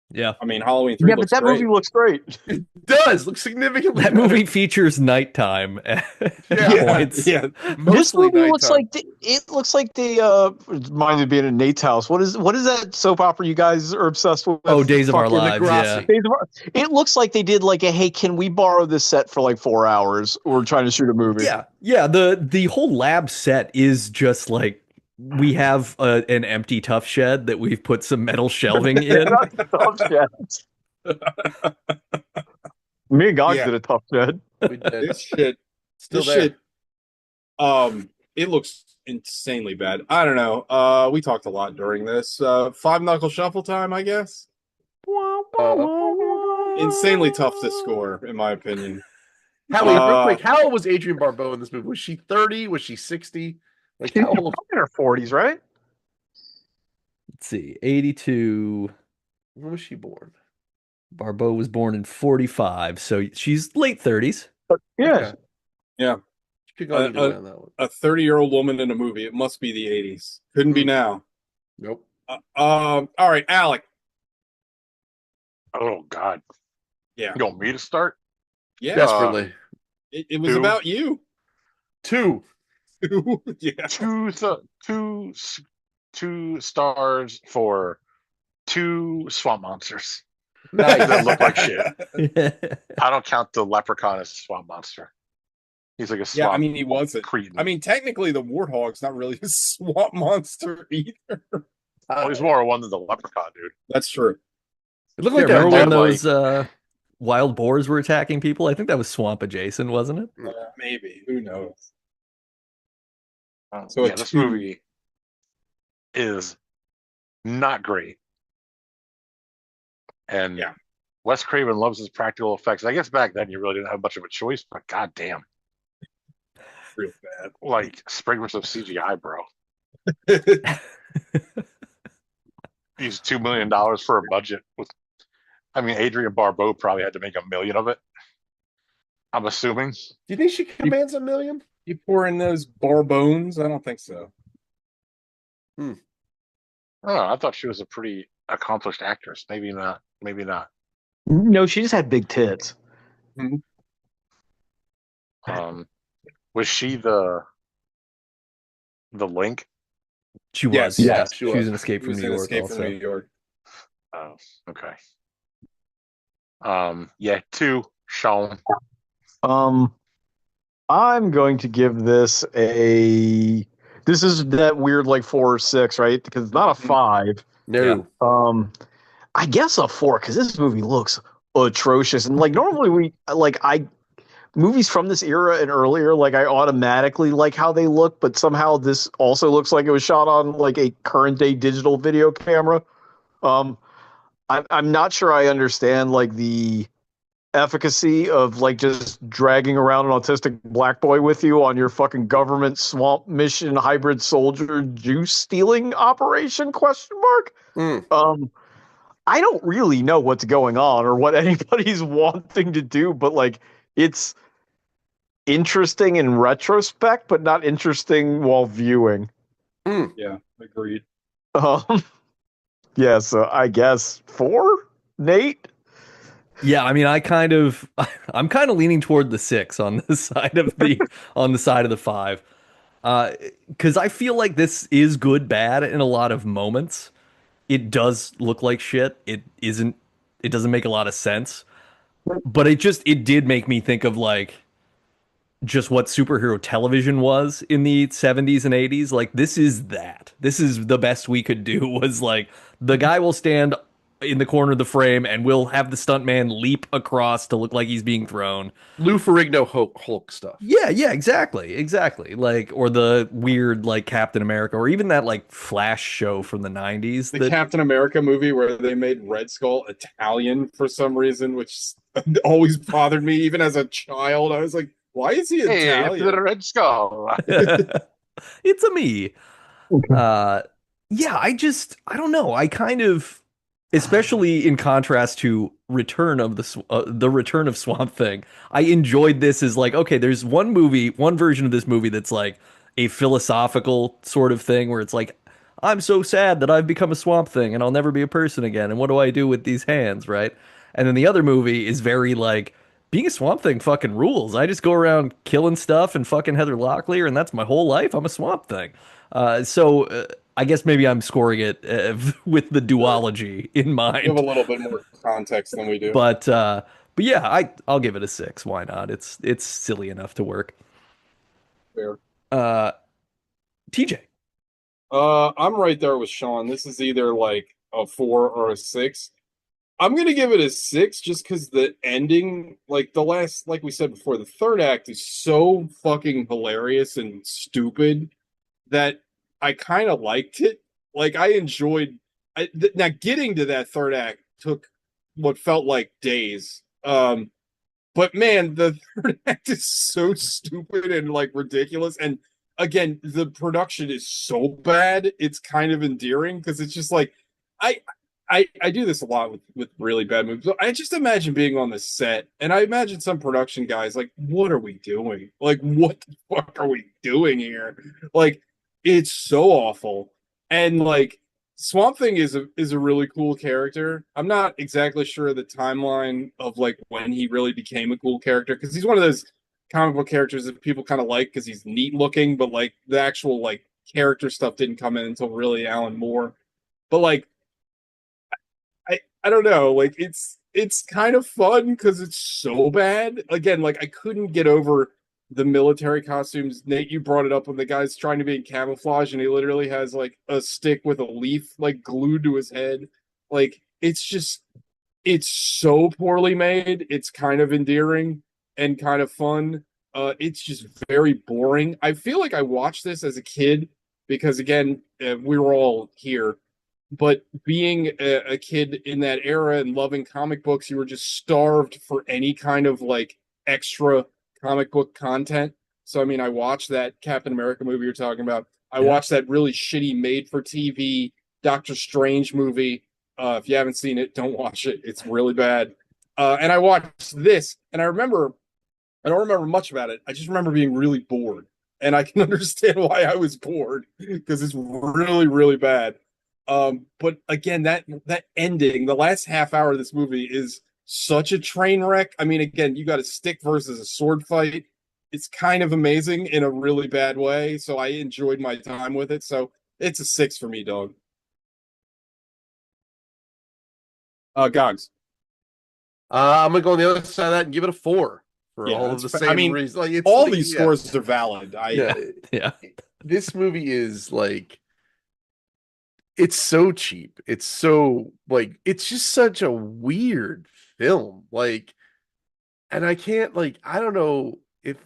Yeah. I mean, Halloween 3 Yeah, but looks that great. movie looks great. It does look significantly That better. movie features nighttime at Yeah. points. Yeah. This Mostly movie looks nighttime. like it looks like they reminded me of being in Nate's house. What is that soap opera you guys are obsessed with? Oh, Days of Our Fucking Lives. Yeah. Degrassi. It looks like they did like a hey, can we borrow this set for like 4 hours? We're trying to shoot a movie. Yeah. Yeah. The whole lab set is just like we have an empty tough shed that we've put some metal shelving in. Tough shed. Me and Gogs Yeah. did a tough shed. We did. This shit, Still this there. shit, it looks insanely bad. I don't know. We talked a lot during this. Five knuckle shuffle time, I guess. Insanely tough to score, in my opinion. Howie, real quick, how old was Adrienne Barbeau in this movie? Was she 30? Was she 60? Like She's how old? in her 40s, right? Let's see. 82. When was she born? Barbeau was born in 45, so she's late 30s. Yeah. Okay. Yeah. She could go either way on that one. A 30-year-old woman in a movie. It must be the 80s. Couldn't be now. Nope. All right, Alec. Oh God. Yeah. You want me to start? Yeah. Desperately. It was Two. about you. 2. Yeah. Two stars for 2 swamp monsters Nice. that look like shit. I don't count the leprechaun as a swamp monster. He's like a swamp. Yeah, I mean, he wasn't. cretin. I mean, technically, the warthog's not really a swamp monster either. Well, he's more one than the leprechaun, dude. That's true. It looked Yeah, like that remember when did, those wild boars were attacking people? I think that was swamp adjacent, wasn't it? Maybe. Who knows? So So a yeah, this 2. movie is not great. And Yeah. Wes Craven loves his practical effects. I guess back then you really didn't have much of a choice, but goddamn, Real bad. like sprinkles of CGI, bro. Used $2 million for a budget with. I mean, Adrienne Barbeau probably had to make $1 million of it. I'm assuming. Do you think she commands $1 million? You pour in those barbones? I don't think so. I don't know. I thought she was a pretty accomplished actress. Maybe not. Maybe not. No, she just had big tits. Was she the Link? She was. Yes, yeah. yes, she She was was. an Escape It from was New an York Escape also. from New York. Oh, okay. Yeah, 2, Sean. I'm going to give this a. This is that weird like 4 or 6, right? Because it's not a 5. No. I guess a 4 because this movie looks atrocious. And like normally movies from this era and earlier, like I automatically like how they look, but somehow this also looks like it was shot on like a current day digital video camera. I'm not sure I understand like the efficacy of like just dragging around an autistic black boy with you on your fucking government swamp mission hybrid soldier juice stealing operation ? I don't really know what's going on or what anybody's wanting to do, but like it's interesting in retrospect, but not interesting while viewing. Yeah, agreed. Yeah, so I guess 4, Nate. Yeah, I mean, I'm kind of leaning toward the 6 on the side of the 5, because I feel like this is good bad in a lot of moments. It does look like shit. It isn't. It doesn't make a lot of sense, but it did make me think of like just what superhero television was in the 70s and 80s. Like this is that. This is the best we could do was like the guy will stand in the corner of the frame and we'll have the stuntman leap across to look like he's being thrown. Lou Ferrigno Hulk stuff. Yeah, exactly. Like, or the weird like Captain America, or even that like Flash show from the 90s. The Captain America movie where they made Red Skull Italian for some reason, which always bothered me. Even as a child, I was like, "Why is he Italian?" Hey, the Red Skull. It's a me. Yeah, I don't know. I kind of, especially in contrast to Return of the Return of Swamp Thing, I enjoyed this as like, okay, there's one version of this movie that's like a philosophical sort of thing where it's like, I'm so sad that I've become a Swamp Thing and I'll never be a person again. And what do I do with these hands, right? And then the other movie is very like, being a Swamp Thing fucking rules. I just go around killing stuff and fucking Heather Locklear, and that's my whole life. I'm a Swamp Thing. So I guess maybe I'm scoring it with the Sure. duology in You have mind. a little bit more context than we do. But yeah, I'll give it a 6. Why not? It's silly enough to work. Fair. Uh, TJ. I'm right there with Sean. This is either like a 4 or a 6. I'm gonna give it a 6 just because the ending, like the last, like we said before, the third act is so fucking hilarious and stupid that I kind of liked it. Like I enjoyed. Now getting to that third act took what felt like days. But man, the third act is so stupid and like ridiculous. And again, the production is so bad, it's kind of endearing because it's just like I I do this a lot with really bad movies. I just imagine being on the set, and I imagine some production guys like, what are we doing? Like, what the fuck are we doing here? Like, it's so awful. And like Swamp Thing is a really cool character. I'm not exactly sure the timeline of like when he really became a cool character because he's one of those comic book characters that people kind of like because he's neat looking, but like the actual like character stuff didn't come in until really Alan Moore. But like I don't know, like it's kind of fun because it's so bad. Again, like I couldn't get over the military costumes. Nate, you brought it up when the guy's trying to be in camouflage and he literally has like a stick with a leaf like glued to his head. Like it's so poorly made. It's kind of endearing and kind of fun. It's just very boring. I feel like I watched this as a kid because again, we were all here, but being a kid in that era and loving comic books, you were just starved for any kind of like extra comic book content. So I mean, I watched that Captain America movie you're talking about. I Yeah. watched that really shitty made for TV Doctor Strange movie. If you haven't seen it, don't watch it. It's really bad. And I watched this, and I don't remember much about it. I just remember being really bored, and I can understand why I was bored because it's really, really bad. But again, that ending, the last half hour of this movie is such a train wreck. I mean, again, you got a stick versus a sword fight. It's kind of amazing in a really bad way. So I enjoyed my time with it. So it's a 6 for me, dog. Gogs. I'm gonna go on the other side of that and give it a 4 for Yeah, all of the I same mean, reasons. Like it's all like, these yeah, scores are valid. yeah. Yeah. This movie is like it's so cheap. It's so like it's just such a weird film. Like, and I can't like I don't know if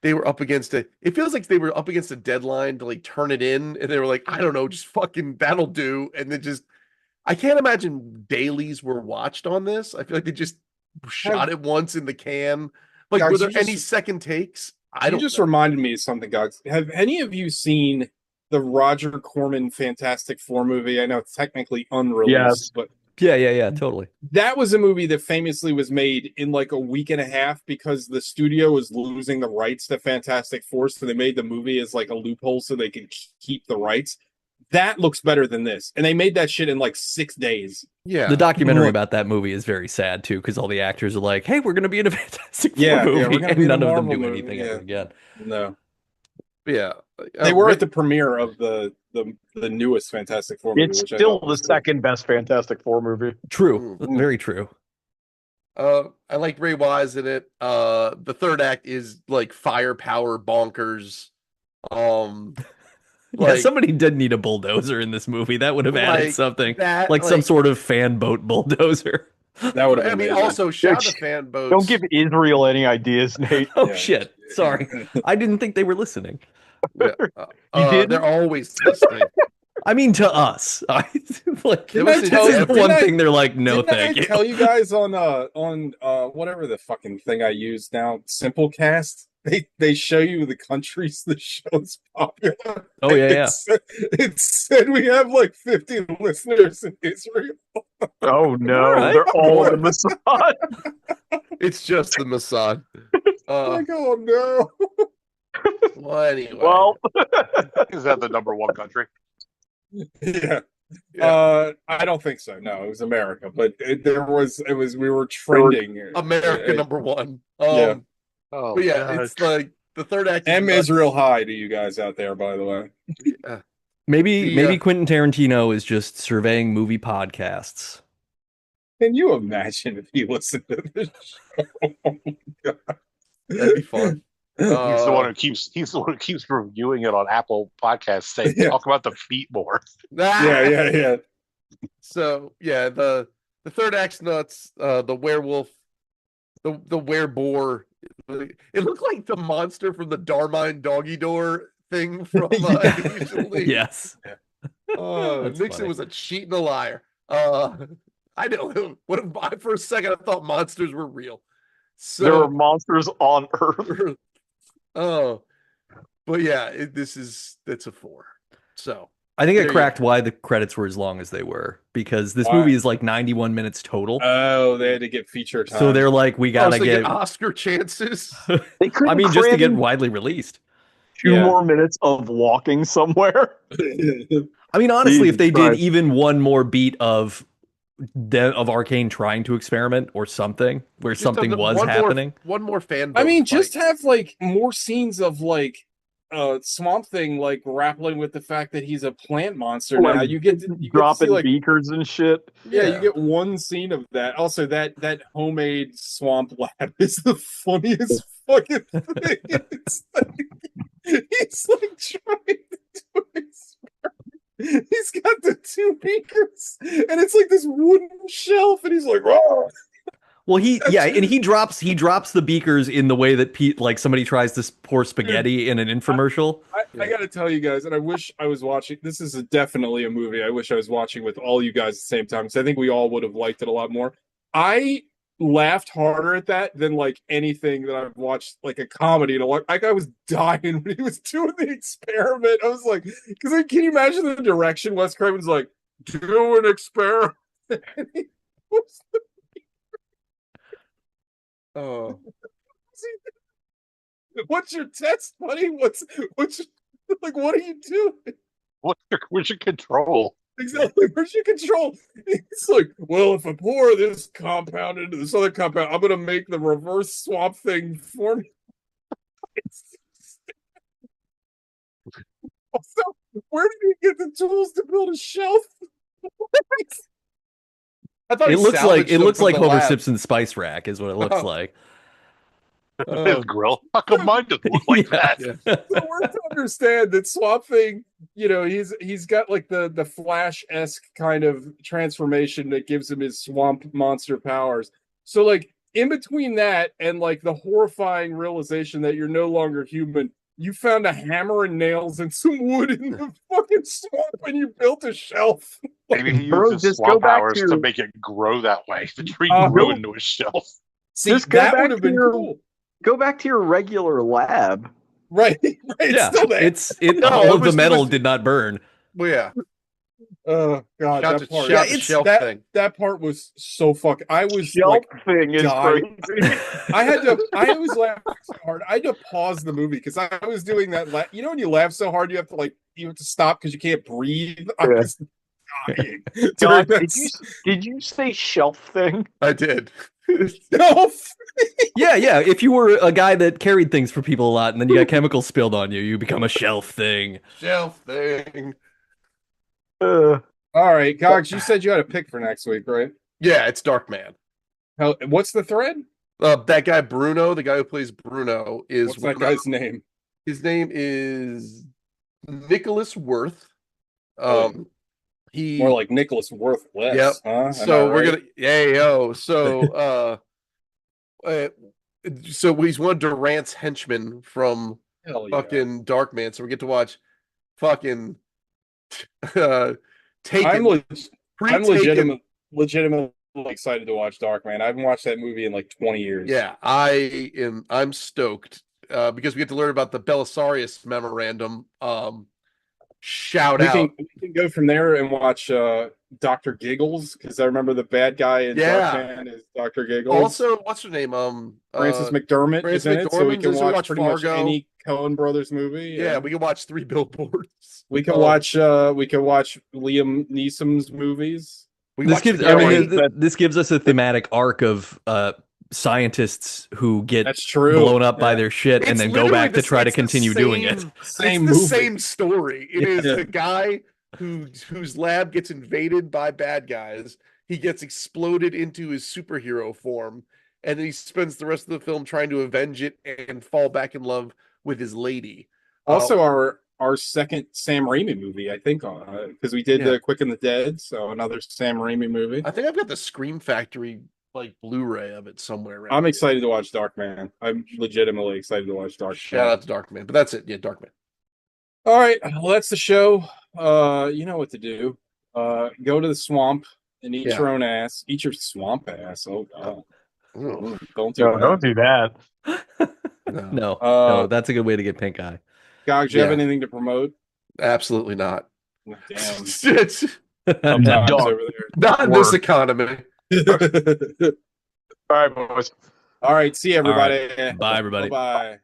they were up against it. It feels like they were up against a deadline to like turn it in, and they were like, I don't know, just fucking that'll do. And then just I can't imagine dailies were watched on this. I feel like they just shot it once in the can. Like, were Gogs, there any second takes? I you don't just know. reminded me of something, Gogs. Have any of you seen the Roger Corman Fantastic Four movie? I know it's technically unreleased, Yes. but Yeah, totally. that was a movie that famously was made in like a week and a half because the studio was losing the rights to Fantastic Four, so they made the movie as like a loophole so they could keep the rights. That looks better than this, and they made that shit in like 6 days. The Yeah. documentary Ugh. about that movie is very sad too, because all the actors are like, "Hey, we're gonna be in a Fantastic Four Yeah, we're movie," gonna and be in a none of them Marvel do movie. anything Yeah, ever again. no, Yeah. they were at Rick, the premiere of the newest Fantastic Four movie, It's which I still thought the was cool. second best Fantastic Four movie. True, mm. very true. I like Ray Wise in it. The third act is like firepower bonkers. Um, Yeah, like somebody did need a bulldozer in this movie. That would have added like something, that. like some Like sort of fan boat bulldozer. That would have I been mean, amazing. also shout out to fan Don't boats. give Israel any ideas, Nate. Oh Yeah. shit! Sorry, I didn't think they were listening. Yeah. You did? They're always listening. I mean, to us, like They Didn't I listen tell to this is you? the every- one thing they're like, no, Didn't I thank you. tell you guys on whatever the fucking thing I use now, Simplecast? They show you the countries the show's popular. Oh yeah, yeah. It said we have like 50 listeners in Israel. Oh no, All right. they're all the Mossad. It's just the Mossad. Like, oh no. Well, anyway. Well, Is that the number one country? Yeah. Yeah. I don't think so. No, it was America, but we were trending. America number one. Yeah. Oh But yeah, god. it's like the third act is M nuts. Israel High to you guys out there, by the way. Yeah. Maybe Quentin Tarantino is just surveying movie podcasts. Can you imagine if he listened to this show? That'd be fun. He's the one who keeps reviewing it on Apple Podcasts, saying Yeah. talk about the feet more. Yeah. So yeah, the third act's nuts. The werewolf, the werebore. It looked like the monster from the Darmine Doggy Door thing from Yeah. usually. Yes. That's Nixon funny. was a cheat and a liar. I know him. For a second I thought monsters were real. There are So monsters on Earth. oh, but yeah, it's a 4. So I think there it you cracked go. why the credits were as long as they were, because this Why? movie is like 91 minutes total. Oh, they had to get feature time. So they're like, we Oh, gotta so they get. get Oscar chances. They couldn't I mean, just to cram get in widely released. 2 Yeah. more minutes of walking somewhere. I mean, honestly, if Jesus they did Christ. even one more beat of Arcane trying to experiment or something, where Just something was happening. One more fan. I mean, fight. just have like more scenes of like Swamp Thing like grappling with the fact that he's a plant monster now. Like, You get to see dropping like beakers and shit. yeah, you get one scene of that. Also, that homemade swamp lab is the funniest fucking thing. It's like, he's like trying to do experiment. He's got the 2 beakers, and it's like this wooden shelf, and he's like, "Oh." Well, and he drops the beakers in the way that like somebody tries to pour spaghetti in an infomercial. I got to tell you guys, and I wish I was watching. This is definitely a movie I wish I was watching with all you guys at the same time, because I think we all would have liked it a lot more. I laughed harder at that than like anything that I've watched, like a comedy. Like I was dying when he was doing the experiment. I was like, because like, can you imagine the direction Wes Craven's like, do an experiment? And he puts the- Oh, What's your test, buddy? What's like? What are you doing? Where's your control? Exactly. Where's your control? It's like, well, if I pour this compound into this other compound, I'm gonna make the reverse swap thing for me. Also, where did he get the tools to build a shelf? I thought It he looks like salvaged them from the Homer lab. Simpson's spice rack is what it looks Oh. like. His grill. How come mine doesn't look like Yeah. that? Yeah. So we're to understand that Swamp Thing, he's got like the Flash-esque kind of transformation that gives him his swamp monster powers. So like in between that and like the horrifying realization that you're no longer human, you found a hammer and nails and some wood in the fucking swamp and you built a shelf. Maybe he Bro, uses just go swamp back powers to- to make it grow that way. The tree Uh, grew go- into a shelf. See, Just go that back would have to been your- cool. Go back to your regular lab. Right. It's Yeah, still there. No, all it of the was- metal did not burn. Well, yeah. Oh god, Shout that part. the shelf that, thing. that part was so fucking. I was Shelf like, thing is dying. crazy. I was laughing so hard. I had to pause the movie because I was doing that. When you laugh so hard, you have to stop because you can't breathe. I Yeah. was dying. God, during did you say shelf thing? I did. no, Yeah. If you were a guy that carried things for people a lot and then you got chemicals spilled on you, you become a shelf thing. Shelf thing. all right, Gogs. You said you had a pick for next week, right? Yeah, it's Dark Man. What's the thread? That guy Bruno, the guy who plays Bruno, is What's that guy's name? His name is Nicholas Worth. He More like Nicholas Worthless. Yep. Huh? Am So I we're right? gonna so so he's one of Durant's henchmen from Hell yeah. fucking Darkman. So we get to watch fucking Taken. I'm Pre-Taken. legitimately excited to watch Dark Man. I haven't watched that movie in like 20 years. Yeah, I'm stoked because we get to learn about the Belisarius memorandum Shout We out. can go from there and watch Dr. Giggles, because I remember the bad guy in Yeah. Darkman is Dr. Giggles. Also, what's her name? Frances McDormand Frances is in it, so we McDormand can is- we watch watch pretty much Fargo. any Coen Brothers movie. Yeah, we can watch 3 Billboards. We can watch Liam Neeson's movies. We This watch gives, The I mean, Guy. this gives us a thematic arc of scientists who get That's true. blown up by Yeah. their shit and It's then go literally back to try to it's the continue doing it. same- Same it's the movie. same story. It is Yeah. the guy whose lab gets invaded by bad guys. He gets exploded into his superhero form, and then he spends the rest of the film trying to avenge it and fall back in love with his lady. Also, our second Sam Raimi movie, I think, because we did Yeah. Quick and the Dead, so another Sam Raimi movie. I think I've got the Scream Factory like Blu-ray of it somewhere around. I'm here. excited to watch Darkman. I'm legitimately excited to watch Darkman. Shout out to Darkman, but that's it. Yeah, Darkman. All right, well, that's the show. You know what to do. Go to the swamp and eat Yeah. your own ass. Eat your swamp ass. Oh god. Ooh, Don't do No, that. don't do that. no, No, that's a good way to get pink eye. Gogs, do you have Yeah. anything to promote? absolutely not. Damn. It's Sometimes Dog. over not in this Word. economy. there. All right, boys. All right, see you, everybody. Bye, everybody. Bye.